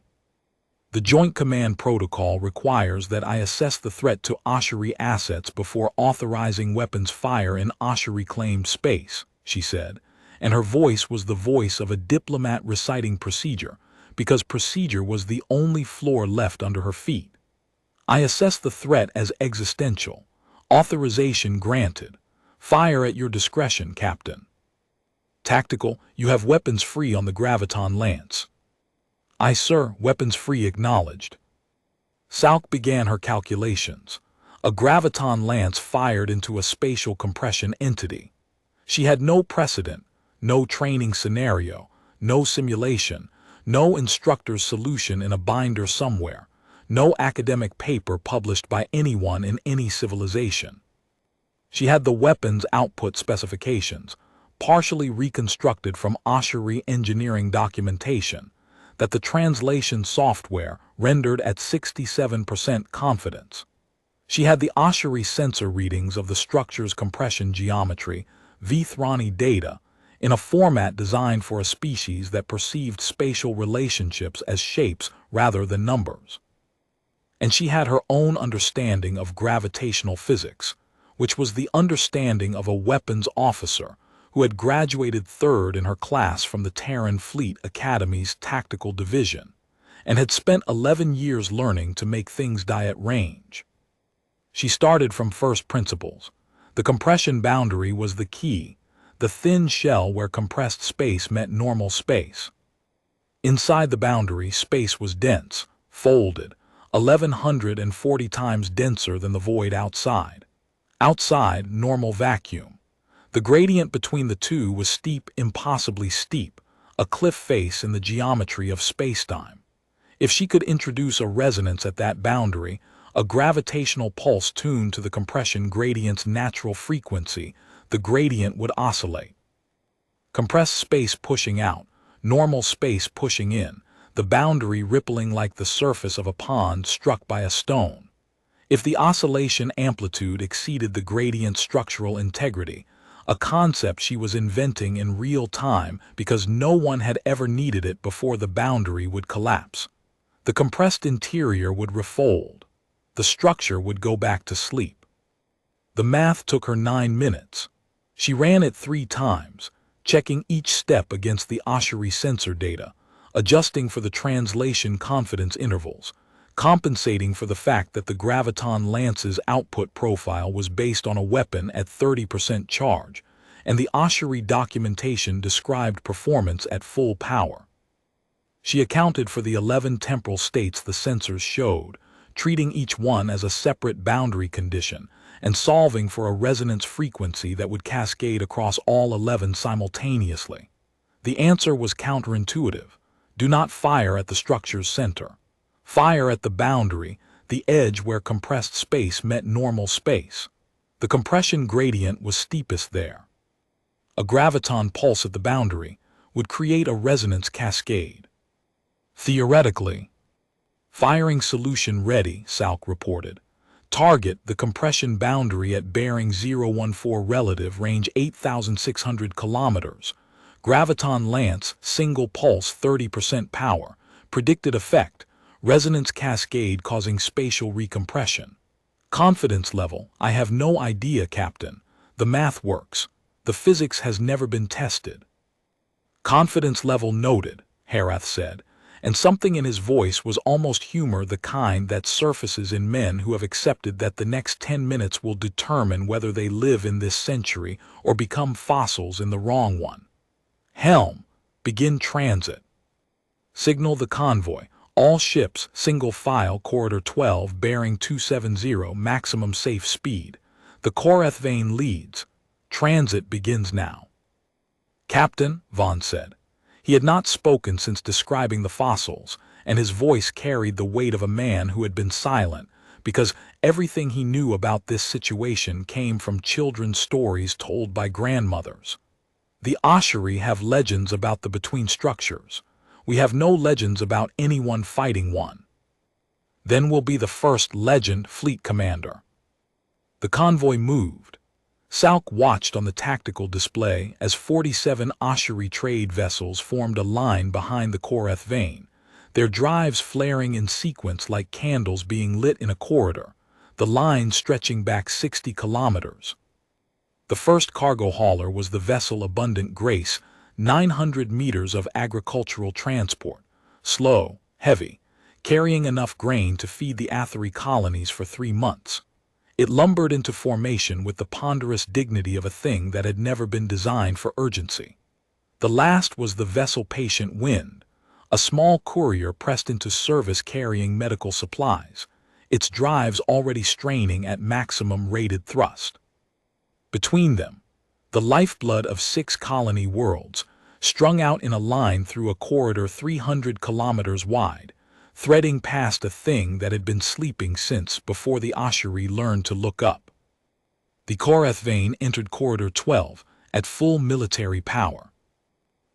The Joint Command Protocol requires that I assess the threat to Ossuri assets before authorizing weapons fire in Ossuri-claimed space, she said, and her voice was the voice of a diplomat reciting procedure, because procedure was the only floor left under her feet. I assess the threat as existential. Authorization granted. Fire at your discretion, Captain. Tactical, you have weapons free on the graviton lance. Aye, sir, weapons free acknowledged. Salk began her calculations. A graviton lance fired into a spatial compression entity. She had no precedent, no training scenario, no simulation, no instructor's solution in a binder somewhere, no academic paper published by anyone in any civilization. She had the weapon's output specifications, partially reconstructed from Ossuri engineering documentation, that the translation software rendered at 67% confidence. She had the Ossuri sensor readings of the structure's compression geometry, Vithrani data, in a format designed for a species that perceived spatial relationships as shapes rather than numbers. And she had her own understanding of gravitational physics, which was the understanding of a weapons officer who had graduated third in her class from the Terran Fleet Academy's Tactical Division, and had spent 11 years learning to make things die at range. She started from first principles. The compression boundary was the key, the thin shell where compressed space met normal space. Inside the boundary, space was dense, folded, 1,140 times denser than the void outside. Outside, normal vacuum. The gradient between the two was steep, impossibly steep, a cliff face in the geometry of spacetime. If she could introduce a resonance at that boundary, a gravitational pulse tuned to the compression gradient's natural frequency, the gradient would oscillate. Compressed space pushing out, normal space pushing in, the boundary rippling like the surface of a pond struck by a stone. If the oscillation amplitude exceeded the gradient's structural integrity, a concept she was inventing in real time because no one had ever needed it before, the boundary would collapse. The compressed interior would refold. The structure would go back to sleep. The math took her 9 minutes. She ran it 3 times, checking each step against the Ossuri sensor data, adjusting for the translation confidence intervals, compensating for the fact that the graviton lance's output profile was based on a weapon at 30% charge, and the Ossuri documentation described performance at full power. She accounted for the 11 temporal states the sensors showed, treating each one as a separate boundary condition, and solving for a resonance frequency that would cascade across all 11 simultaneously. The answer was counterintuitive. Do not fire at the structure's center. Fire at the boundary, the edge where compressed space met normal space. The compression gradient was steepest there. A graviton pulse at the boundary would create a resonance cascade. Theoretically, firing solution ready, Salk reported. Target the compression boundary at bearing 014 relative range 8,600 kilometers. Graviton lance, single pulse 30% power. Predicted effect, resonance cascade causing spatial recompression. Confidence level, I have no idea, Captain. The math works. The physics has never been tested. Confidence level noted, Herath said, and something in his voice was almost humor, the kind that surfaces in men who have accepted that the next 10 minutes will determine whether they live in this century or become fossils in the wrong one. Helm, begin transit. Signal the convoy. All ships, single file, corridor 12, bearing 270, maximum safe speed. The Korethvane leads. Transit begins now. Captain, Vaughn said. He had not spoken since describing the fossils, and his voice carried the weight of a man who had been silent, because everything he knew about this situation came from children's stories told by grandmothers. The Ossuri have legends about the between structures. We have no legends about anyone fighting one. Then we'll be the first legend, fleet commander. The convoy moved. Salk watched on the tactical display as 47 Ossuri trade vessels formed a line behind the Korethvane, their drives flaring in sequence like candles being lit in a corridor, the line stretching back 60 kilometers. The first cargo hauler was the vessel Abundant Grace, 900 meters of agricultural transport, slow, heavy, carrying enough grain to feed the Athari colonies for 3 months. It lumbered into formation with the ponderous dignity of a thing that had never been designed for urgency. The last was the vessel Patient Wind, a small courier pressed into service carrying medical supplies, its drives already straining at maximum rated thrust. Between them, the lifeblood of 6 colony worlds, strung out in a line through a corridor 300 kilometers wide, threading past a thing that had been sleeping since before the Ossuri learned to look up. The Korath Vane entered Corridor 12 at full military power.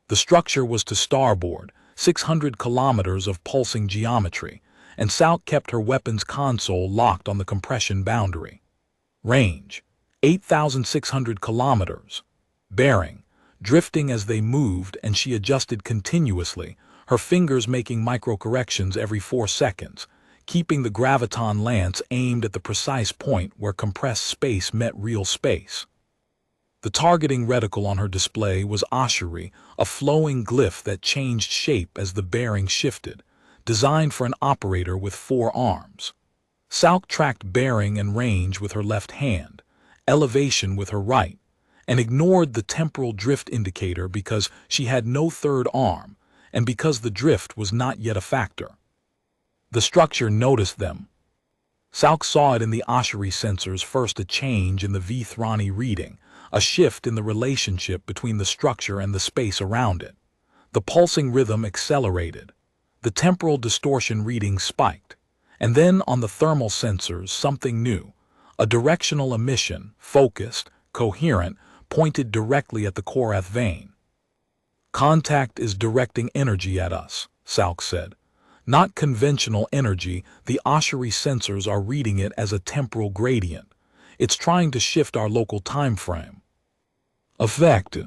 The structure was to starboard, 600 kilometers of pulsing geometry, and Salk kept her weapons console locked on the compression boundary. Range, 8,600 kilometers. Bearing, drifting as they moved, and she adjusted continuously, her fingers making micro-corrections every 4 seconds, keeping the graviton lance aimed at the precise point where compressed space met real space. The targeting reticle on her display was Ossuri, a flowing glyph that changed shape as the bearing shifted, designed for an operator with 4 arms. Salk tracked bearing and range with her left hand, elevation with her right, and ignored the temporal drift indicator because she had no third arm, and because the drift was not yet a factor. The structure noticed them. Salk saw it in the Ossuri sensors first, a change in the V-Thrani reading, a shift in the relationship between the structure and the space around it. The pulsing rhythm accelerated. The temporal distortion reading spiked. And then on the thermal sensors, something new. A directional emission, focused, coherent, pointed directly at the Korath Vane. "Contact is directing energy at us," Salk said. "Not conventional energy, the Ossuri sensors are reading it as a temporal gradient. It's trying to shift our local time frame." "Effect."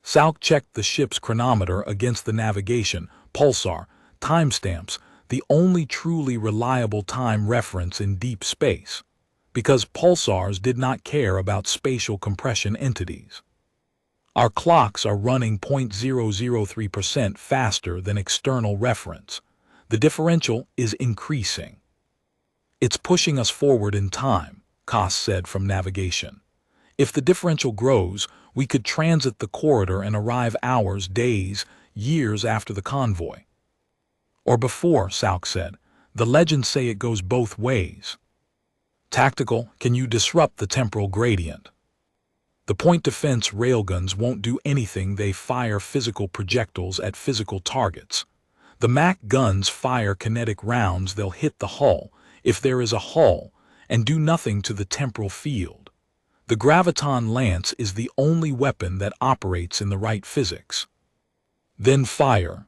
Salk checked the ship's chronometer against the navigation, pulsar, timestamps, the only truly reliable time reference in deep space, because pulsars did not care about spatial compression entities. "Our clocks are running 0.003% faster than external reference. The differential is increasing." "It's pushing us forward in time," Koss said from navigation. "If the differential grows, we could transit the corridor and arrive hours, days, years after the convoy." "Or before," Salk said. "The legends say it goes both ways." "Tactical, can you disrupt the temporal gradient?" "The point defense railguns won't do anything. They fire physical projectiles at physical targets. The Mac guns fire kinetic rounds. They'll hit the hull, if there is a hull, and do nothing to the temporal field. The graviton lance is the only weapon that operates in the right physics." "Then fire."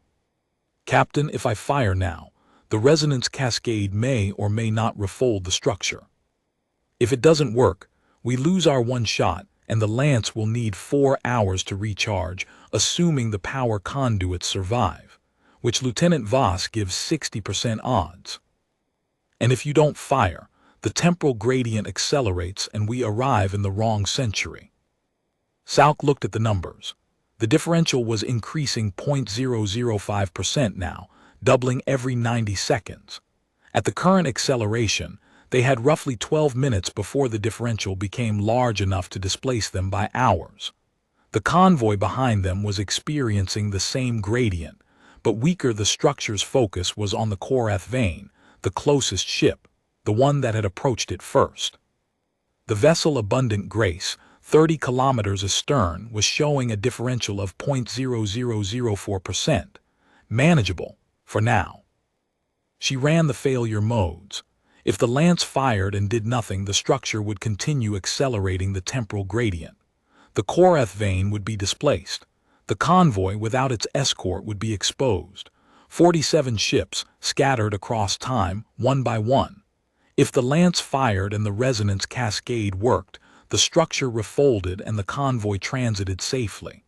"Captain, if I fire now, the resonance cascade may or may not refold the structure. If it doesn't work, we lose our one shot, and the lance will need 4 hours to recharge, assuming the power conduits survive, which Lieutenant Voss gives 60% odds. And if you don't fire, the temporal gradient accelerates and we arrive in the wrong century." Salk looked at the numbers. The differential was increasing 0.005% now, doubling every 90 seconds. At the current acceleration, they had roughly 12 minutes before the differential became large enough to displace them by hours. The convoy behind them was experiencing the same gradient, but weaker. The structure's focus was on the Korath Vane, the closest ship, the one that had approached it first. The vessel Abundant Grace, 30 kilometers astern, was showing a differential of 0.0004%, manageable, for now. She ran the failure modes. If the lance fired and did nothing, the structure would continue accelerating the temporal gradient. The Korath Vane would be displaced. The convoy without its escort would be exposed. 47 ships scattered across time, one by one. If the lance fired and the resonance cascade worked, the structure refolded and the convoy transited safely.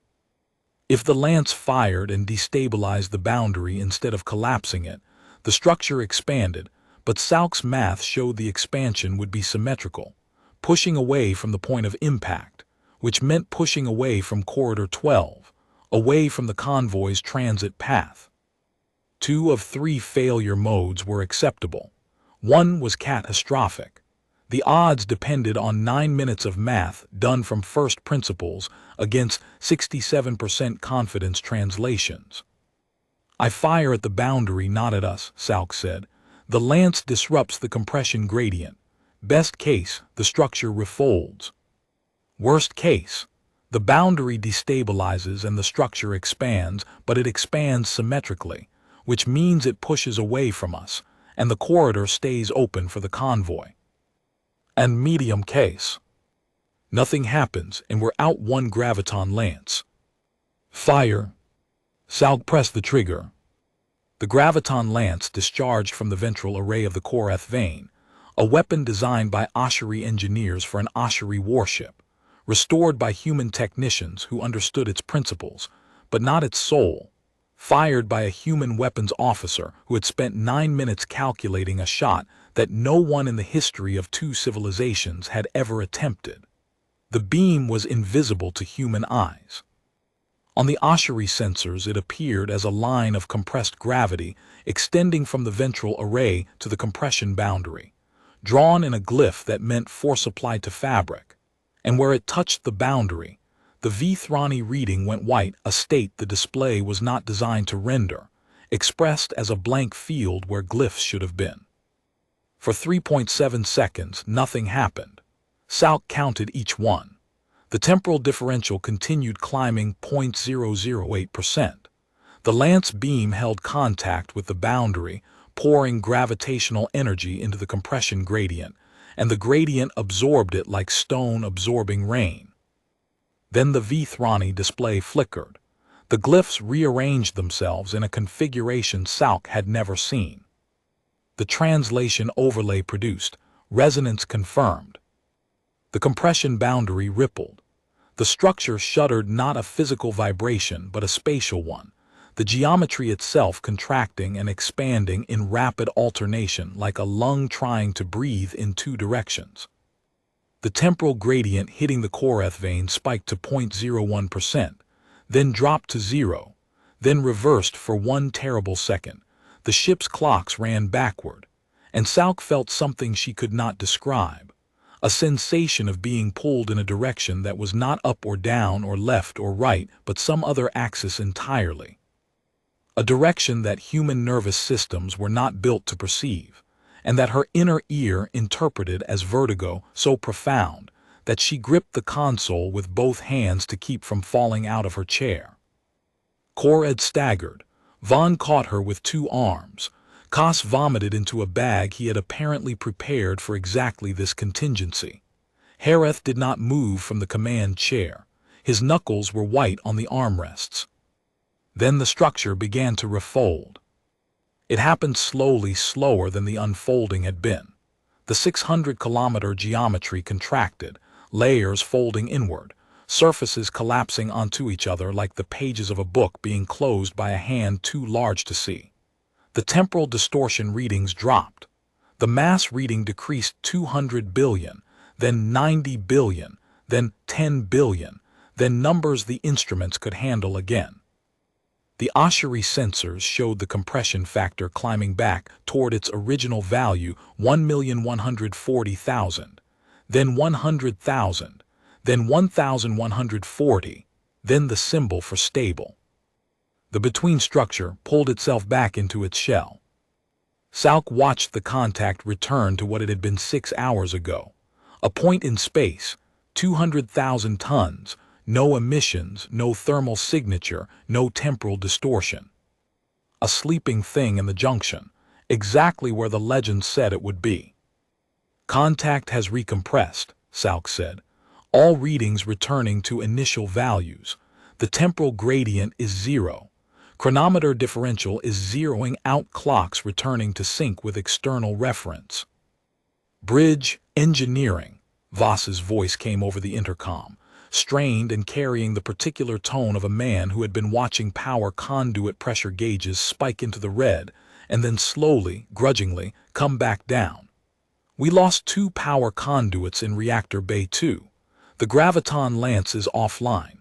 If the lance fired and destabilized the boundary instead of collapsing it, the structure expanded, but Salk's math showed the expansion would be symmetrical, pushing away from the point of impact, which meant pushing away from Corridor 12, away from the convoy's transit path. 2 of 3 failure modes were acceptable. 1 was catastrophic. The odds depended on 9 minutes of math done from first principles against 67% confidence translations. "I fire at the boundary, not at us," Salk said. "The lance disrupts the compression gradient. Best case, the structure refolds. Worst case, the boundary destabilizes and the structure expands, but it expands symmetrically, which means it pushes away from us, and the corridor stays open for the convoy. And medium case. Nothing happens and we're out 1 graviton lance. Fire." Salk pressed the trigger. The graviton lance discharged from the ventral array of the Koreth vein, a weapon designed by Ossuri engineers for an Ossuri warship, restored by human technicians who understood its principles, but not its soul, fired by a human weapons officer who had spent 9 minutes calculating a shot that no one in the history of 2 civilizations had ever attempted. The beam was invisible to human eyes. On the Ossuri sensors, it appeared as a line of compressed gravity extending from the ventral array to the compression boundary, drawn in a glyph that meant force applied to fabric. And where it touched the boundary, the V-Thrani reading went white, a state the display was not designed to render, expressed as a blank field where glyphs should have been. For 3.7 seconds, nothing happened. Salk counted each one. The temporal differential continued climbing 0.008%. The lance beam held contact with the boundary, pouring gravitational energy into the compression gradient, and the gradient absorbed it like stone absorbing rain. Then the V-Thrani display flickered. The glyphs rearranged themselves in a configuration Salk had never seen. The translation overlay produced, resonance confirmed. The compression boundary rippled. The structure shuddered, not a physical vibration but a spatial one, the geometry itself contracting and expanding in rapid alternation like a lung trying to breathe in 2 directions. The temporal gradient hitting the Koreth vein spiked to 0.01%, then dropped to 0, then reversed for 1 terrible second. The ship's clocks ran backward, and Salk felt something she could not describe, a sensation of being pulled in a direction that was not up or down or left or right, but some other axis entirely. A direction that human nervous systems were not built to perceive, and that her inner ear interpreted as vertigo so profound that she gripped the console with both hands to keep from falling out of her chair. Koreth staggered. Vaughn caught her with 2 arms. Koss vomited into a bag he had apparently prepared for exactly this contingency. Hareth did not move from the command chair. His knuckles were white on the armrests. Then the structure began to refold. It happened slowly, slower than the unfolding had been. The 600-kilometer geometry contracted, layers folding inward, surfaces collapsing onto each other like the pages of a book being closed by a hand too large to see. The temporal distortion readings dropped. The mass reading decreased 200 billion, then 90 billion, then 10 billion, then numbers the instruments could handle again. The Ossuri sensors showed the compression factor climbing back toward its original value, 1,140,000, then 100,000, then 1,140, then the symbol for stable. The between structure pulled itself back into its shell. Salk watched the contact return to what it had been 6 hours ago. A point in space, 200,000 tons, no emissions, no thermal signature, no temporal distortion. A sleeping thing in the junction, exactly where the legend said it would be. Contact has recompressed, Salk said. All readings returning to initial values. The temporal gradient is 0. Chronometer differential is zeroing out, clocks returning to sync with external reference. Bridge, engineering, Voss's voice came over the intercom, strained and carrying the particular tone of a man who had been watching power conduit pressure gauges spike into the red and then slowly, grudgingly, come back down. We lost 2 power conduits in reactor bay 2. The graviton lance is offline.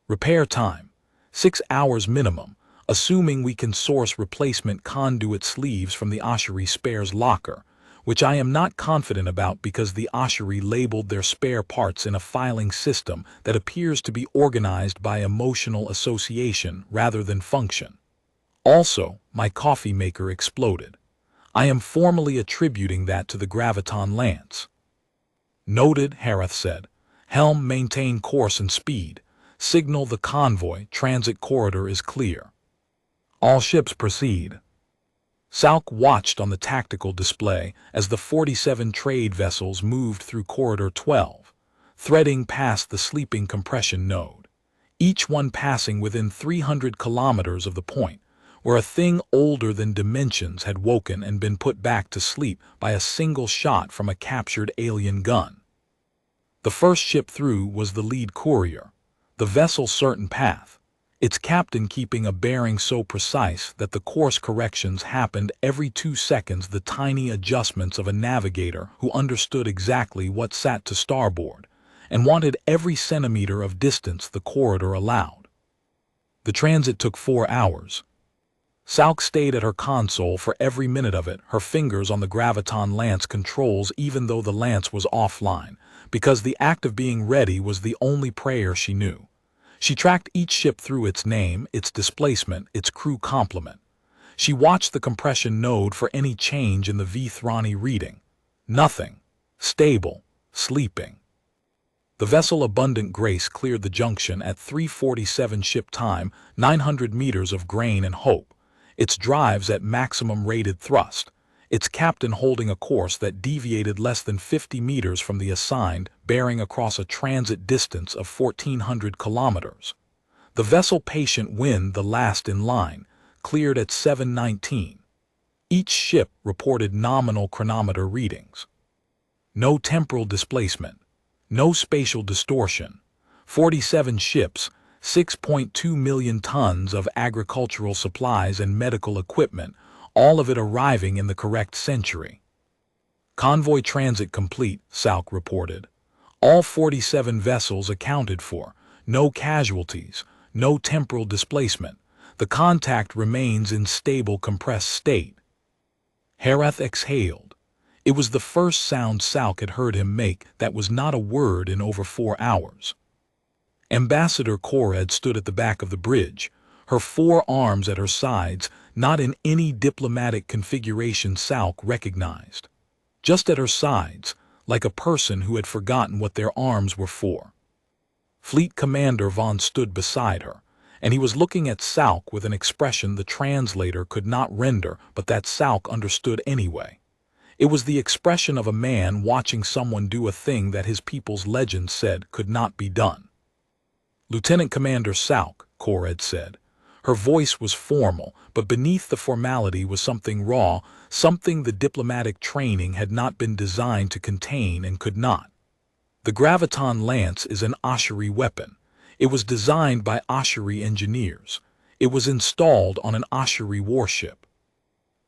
Repair time, 6 hours minimum, assuming we can source replacement conduit sleeves from the Ossuri spares locker, which I am not confident about because the Ossuri labeled their spare parts in a filing system that appears to be organized by emotional association rather than function. Also, my coffee maker exploded. I am formally attributing that to the graviton lance. Noted, Hareth said. Helm, maintain course and speed. Signal the convoy, transit corridor is clear. All ships proceed. Salk watched on the tactical display as the 47 trade vessels moved through Corridor 12, threading past the sleeping compression node, each one passing within 300 kilometers of the point, where a thing older than dimensions had woken and been put back to sleep by a single shot from a captured alien gun. The first ship through was the lead courier, the vessel's certain path, its captain keeping a bearing so precise that the course corrections happened every 2 seconds, the tiny adjustments of a navigator who understood exactly what sat to starboard and wanted every centimeter of distance the corridor allowed. The transit took 4 hours. Salk stayed at her console for every minute of it, her fingers on the graviton lance controls even though the lance was offline, because the act of being ready was the only prayer she knew. She tracked each ship through its name, its displacement, its crew complement. She watched the compression node for any change in the V-Thrani reading. Nothing. Stable. Sleeping. The vessel Abundant Grace cleared the junction at 3:47 ship time, 900 meters of grain and hope, its drives at maximum rated thrust, its captain holding a course that deviated less than 50 meters from the assigned, bearing across a transit distance of 1,400 kilometers. The vessel Patient Wind, the last in line, cleared at 7:19. Each ship reported nominal chronometer readings. No temporal displacement. No spatial distortion. 47 ships, 6.2 million tons of agricultural supplies and medical equipment, all of it arriving in the correct century. Convoy transit complete, Salk reported. All 47 vessels accounted for. No casualties. No temporal displacement. The contact remains in stable compressed state. Hareth exhaled. It was the first sound Salk had heard him make that was not a word in over 4 hours. Ambassador Kored stood at the back of the bridge, her 4 arms at her sides, not in any diplomatic configuration Salk recognized. Just at her sides, like a person who had forgotten what their arms were for. Fleet Commander Vaughn stood beside her, and he was looking at Salk with an expression the translator could not render but that Salk understood anyway. It was the expression of a man watching someone do a thing that his people's legend said could not be done. Lieutenant Commander Salk, Kored said. Her voice was formal, but beneath the formality was something raw, something the diplomatic training had not been designed to contain and could not. The graviton lance is an Ossuri weapon. It was designed by Ossuri engineers. It was installed on an Ossuri warship.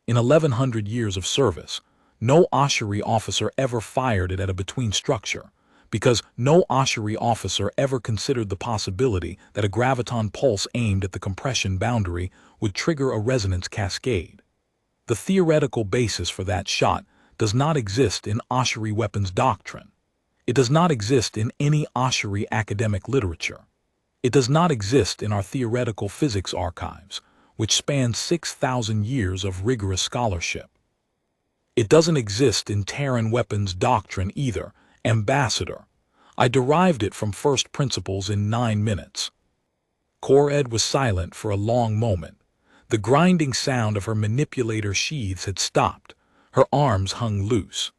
In 1100 years of service, no Ossuri officer ever fired it at a between structure, because no Ossuri officer ever considered the possibility that a graviton pulse aimed at the compression boundary would trigger a resonance cascade. The theoretical basis for that shot does not exist in Ossuri weapons doctrine. It does not exist in any Ossuri academic literature. It does not exist in our theoretical physics archives, which span 6,000 years of rigorous scholarship. It doesn't exist in Terran weapons doctrine either, Ambassador. I derived it from first principles in 9 minutes. Kored was silent for a long moment. The grinding sound of her manipulator sheaths had stopped. Her arms hung loose.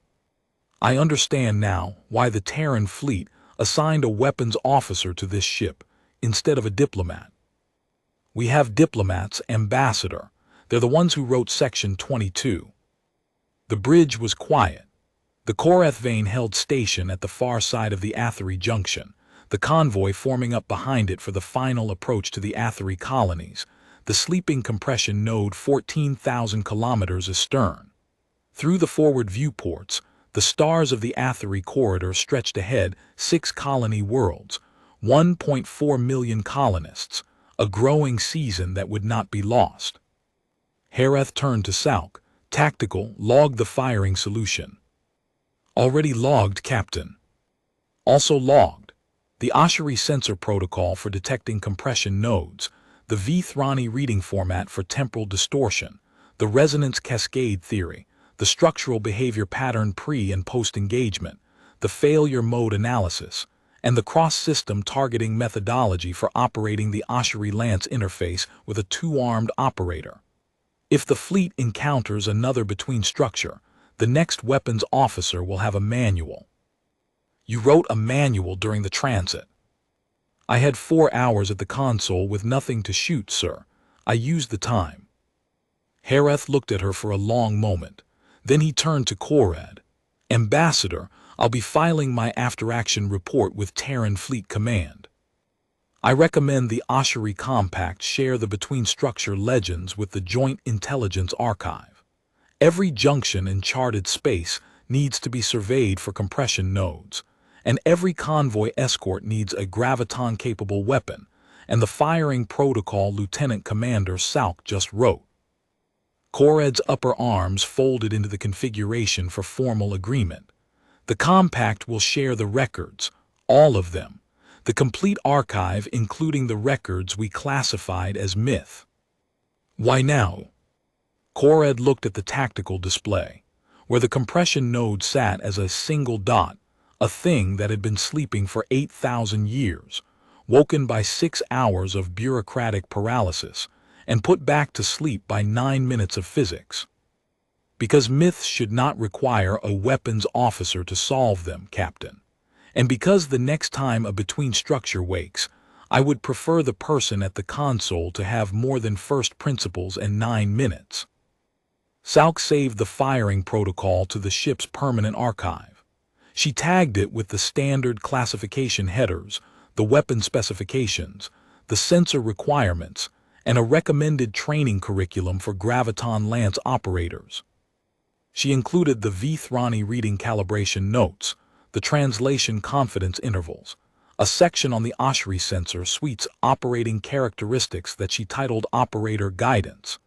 I understand now why the Terran fleet assigned a weapons officer to this ship instead of a diplomat. We have diplomats, Ambassador. They're the ones who wrote Section 22. The bridge was quiet. The Korethvane held station at the far side of the Athari junction, the convoy forming up behind it for the final approach to the Athari colonies, the sleeping compression node 14,000 kilometers astern. Through the forward viewports, The stars of the Athari corridor stretched ahead, 6 colony worlds, 1.4 million colonists, a growing season that would not be lost. Hareth turned to Sauk. Tactical, log the firing solution. Already logged, Captain. Also logged. The Ossuri sensor protocol for detecting compression nodes, the V-Thrani reading format for temporal distortion, the resonance cascade theory, the structural behavior pattern pre- and post-engagement, the failure mode analysis, and the cross-system targeting methodology for operating the Ossuri Lance interface with a two-armed operator. If the fleet encounters another between structure, the next weapons officer will have a manual. You wrote a manual during the transit. I had 4 hours at the console with nothing to shoot, sir. I used the time. Hareth looked at her for a long moment. Then he turned to Korad. Ambassador, I'll be filing my after-action report with Terran Fleet Command. I recommend the Ossuri Compact share the between-structure legends with the Joint Intelligence Archive. Every junction in charted space needs to be surveyed for compression nodes, and every convoy escort needs a graviton-capable weapon, and the firing protocol Lieutenant Commander Sauk just wrote. Korad's upper arms folded into the configuration for formal agreement. The Compact will share the records, all of them. The complete archive including the records we classified as myth. Why now? Korad looked at the tactical display, where the compression node sat as a single dot, a thing that had been sleeping for 8,000 years, woken by 6 hours of bureaucratic paralysis, and put back to sleep by 9 minutes of physics. Because myths should not require a weapons officer to solve them, Captain. And because the next time a between-structure wakes, I would prefer the person at the console to have more than first principles and 9 minutes. Sauk saved the firing protocol to the ship's permanent archive. She tagged it with the standard classification headers, the weapon specifications, the sensor requirements, and a recommended training curriculum for Graviton Lance operators. She included the V-Thrani reading calibration notes, the translation confidence intervals, a section on the Ossuri sensor suite's operating characteristics that she titled Operator Guidance,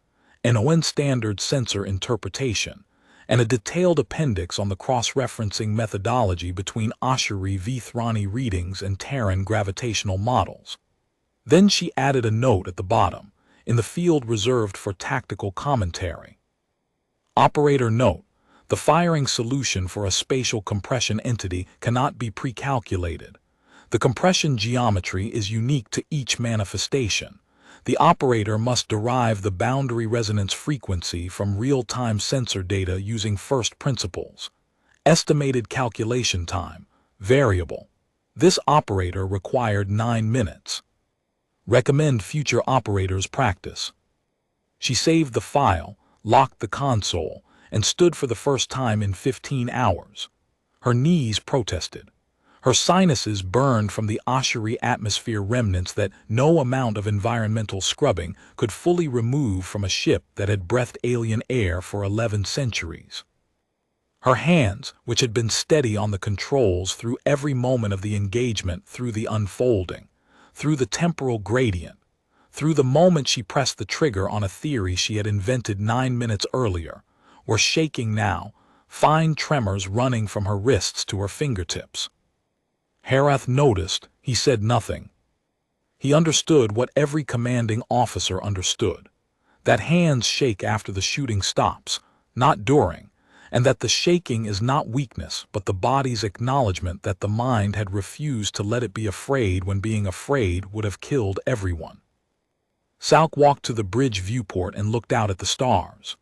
an ON standard sensor interpretation, and a detailed appendix on the cross-referencing methodology between Ossuri V-Thrani readings and Terran gravitational models. Then she added a note at the bottom, in the field reserved for tactical commentary. Operator note: the firing solution for a spatial compression entity cannot be pre-calculated. The compression geometry is unique to each manifestation. The operator must derive the boundary resonance frequency from real-time sensor data using first principles. Estimated calculation time, variable. This operator required 9 minutes. Recommend future operators practice. She saved the file, locked the console, and stood for the first time in 15 hours. Her knees protested. Her sinuses burned from the Ossuri atmosphere remnants that no amount of environmental scrubbing could fully remove from a ship that had breathed alien air for 11 centuries. Her hands, which had been steady on the controls through every moment of the engagement, through the unfolding, through the temporal gradient, through the moment she pressed the trigger on a theory she had invented 9 minutes earlier, were shaking now, fine tremors running from her wrists to her fingertips. Hareth noticed. He said nothing. He understood what every commanding officer understood, that hands shake after the shooting stops, not during, and that the shaking is not weakness but the body's acknowledgement that the mind had refused to let it be afraid when being afraid would have killed everyone. Sauk walked to the bridge viewport and looked out at the stars.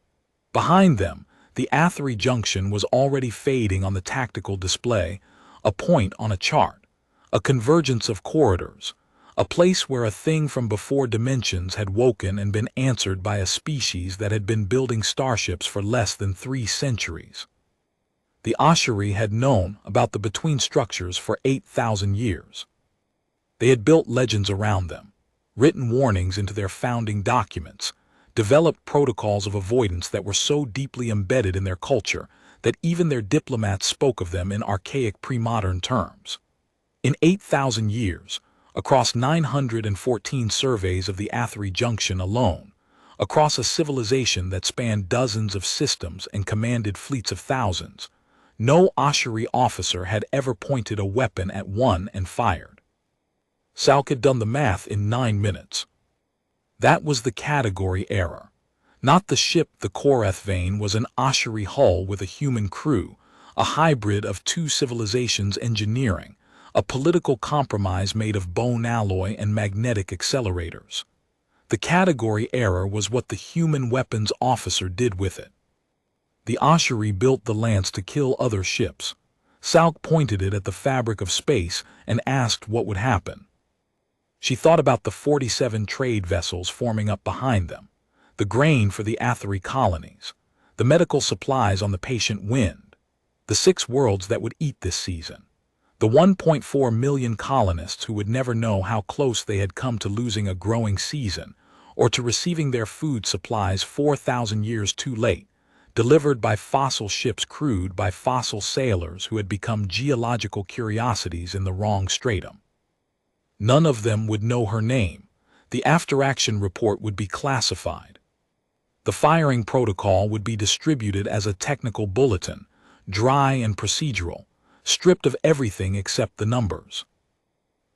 Behind them, the Athari junction was already fading on the tactical display, a point on a chart, a convergence of corridors, a place where a thing from before dimensions had woken and been answered by a species that had been building starships for less than 3 centuries. The Ossuri had known about the between structures for 8,000 years. They had built legends around them, written warnings into their founding documents, developed protocols of avoidance that were so deeply embedded in their culture that even their diplomats spoke of them in archaic pre-modern terms. In 8,000 years, across 914 surveys of the Athri Junction alone, across a civilization that spanned dozens of systems and commanded fleets of thousands, no Ossuri officer had ever pointed a weapon at one and fired. Salk had done the math in 9 minutes. That was the category error. Not the ship. The Koreth Vane was an Ossuri hull with a human crew, a hybrid of two civilizations' engineering, a political compromise made of bone alloy and magnetic accelerators. The category error was what the human weapons officer did with it. The Ossuri built the lance to kill other ships. Salk pointed it at the fabric of space and asked what would happen. She thought about the 47 trade vessels forming up behind them, the grain for the Athri colonies, the medical supplies on the patient wind, the 6 worlds that would eat this season, the 1.4 million colonists who would never know how close they had come to losing a growing season or to receiving their food supplies 4,000 years too late, delivered by fossil ships crewed by fossil sailors who had become geological curiosities in the wrong stratum. None of them would know her name. The after-action report would be classified. The firing protocol would be distributed as a technical bulletin, dry and procedural, stripped of everything except the numbers.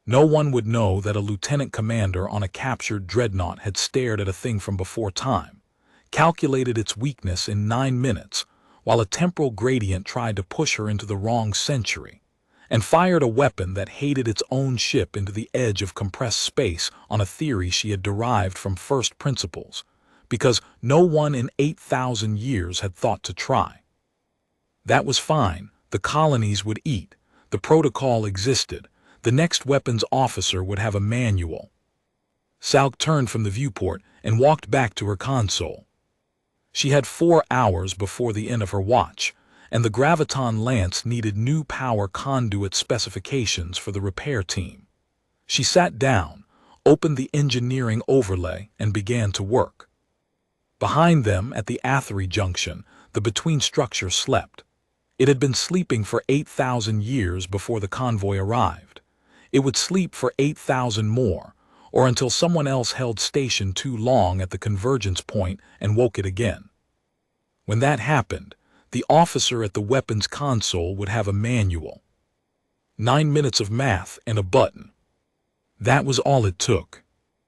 No one would know that a lieutenant commander on a captured dreadnought had stared at a thing from before time, calculated its weakness in 9 minutes, while a temporal gradient tried to push her into the wrong century, and fired a weapon that hated its own ship into the edge of compressed space on a theory she had derived from first principles, because no one in 8,000 years had thought to try. That was fine. The colonies would eat. The protocol existed. The next weapons officer would have a manual. Salk turned from the viewport and walked back to her console. She had 4 hours before the end of her watch, and the Graviton Lance needed new power conduit specifications for the repair team. She sat down, opened the engineering overlay, and began to work. Behind them, at the Athri Junction, the between structure slept. It had been sleeping for 8,000 years before the convoy arrived. It would sleep for 8,000 more, or until someone else held station too long at the convergence point and woke it again. When that happened, the officer at the weapons console would have a manual. 9 minutes of math and a button. That was all it took.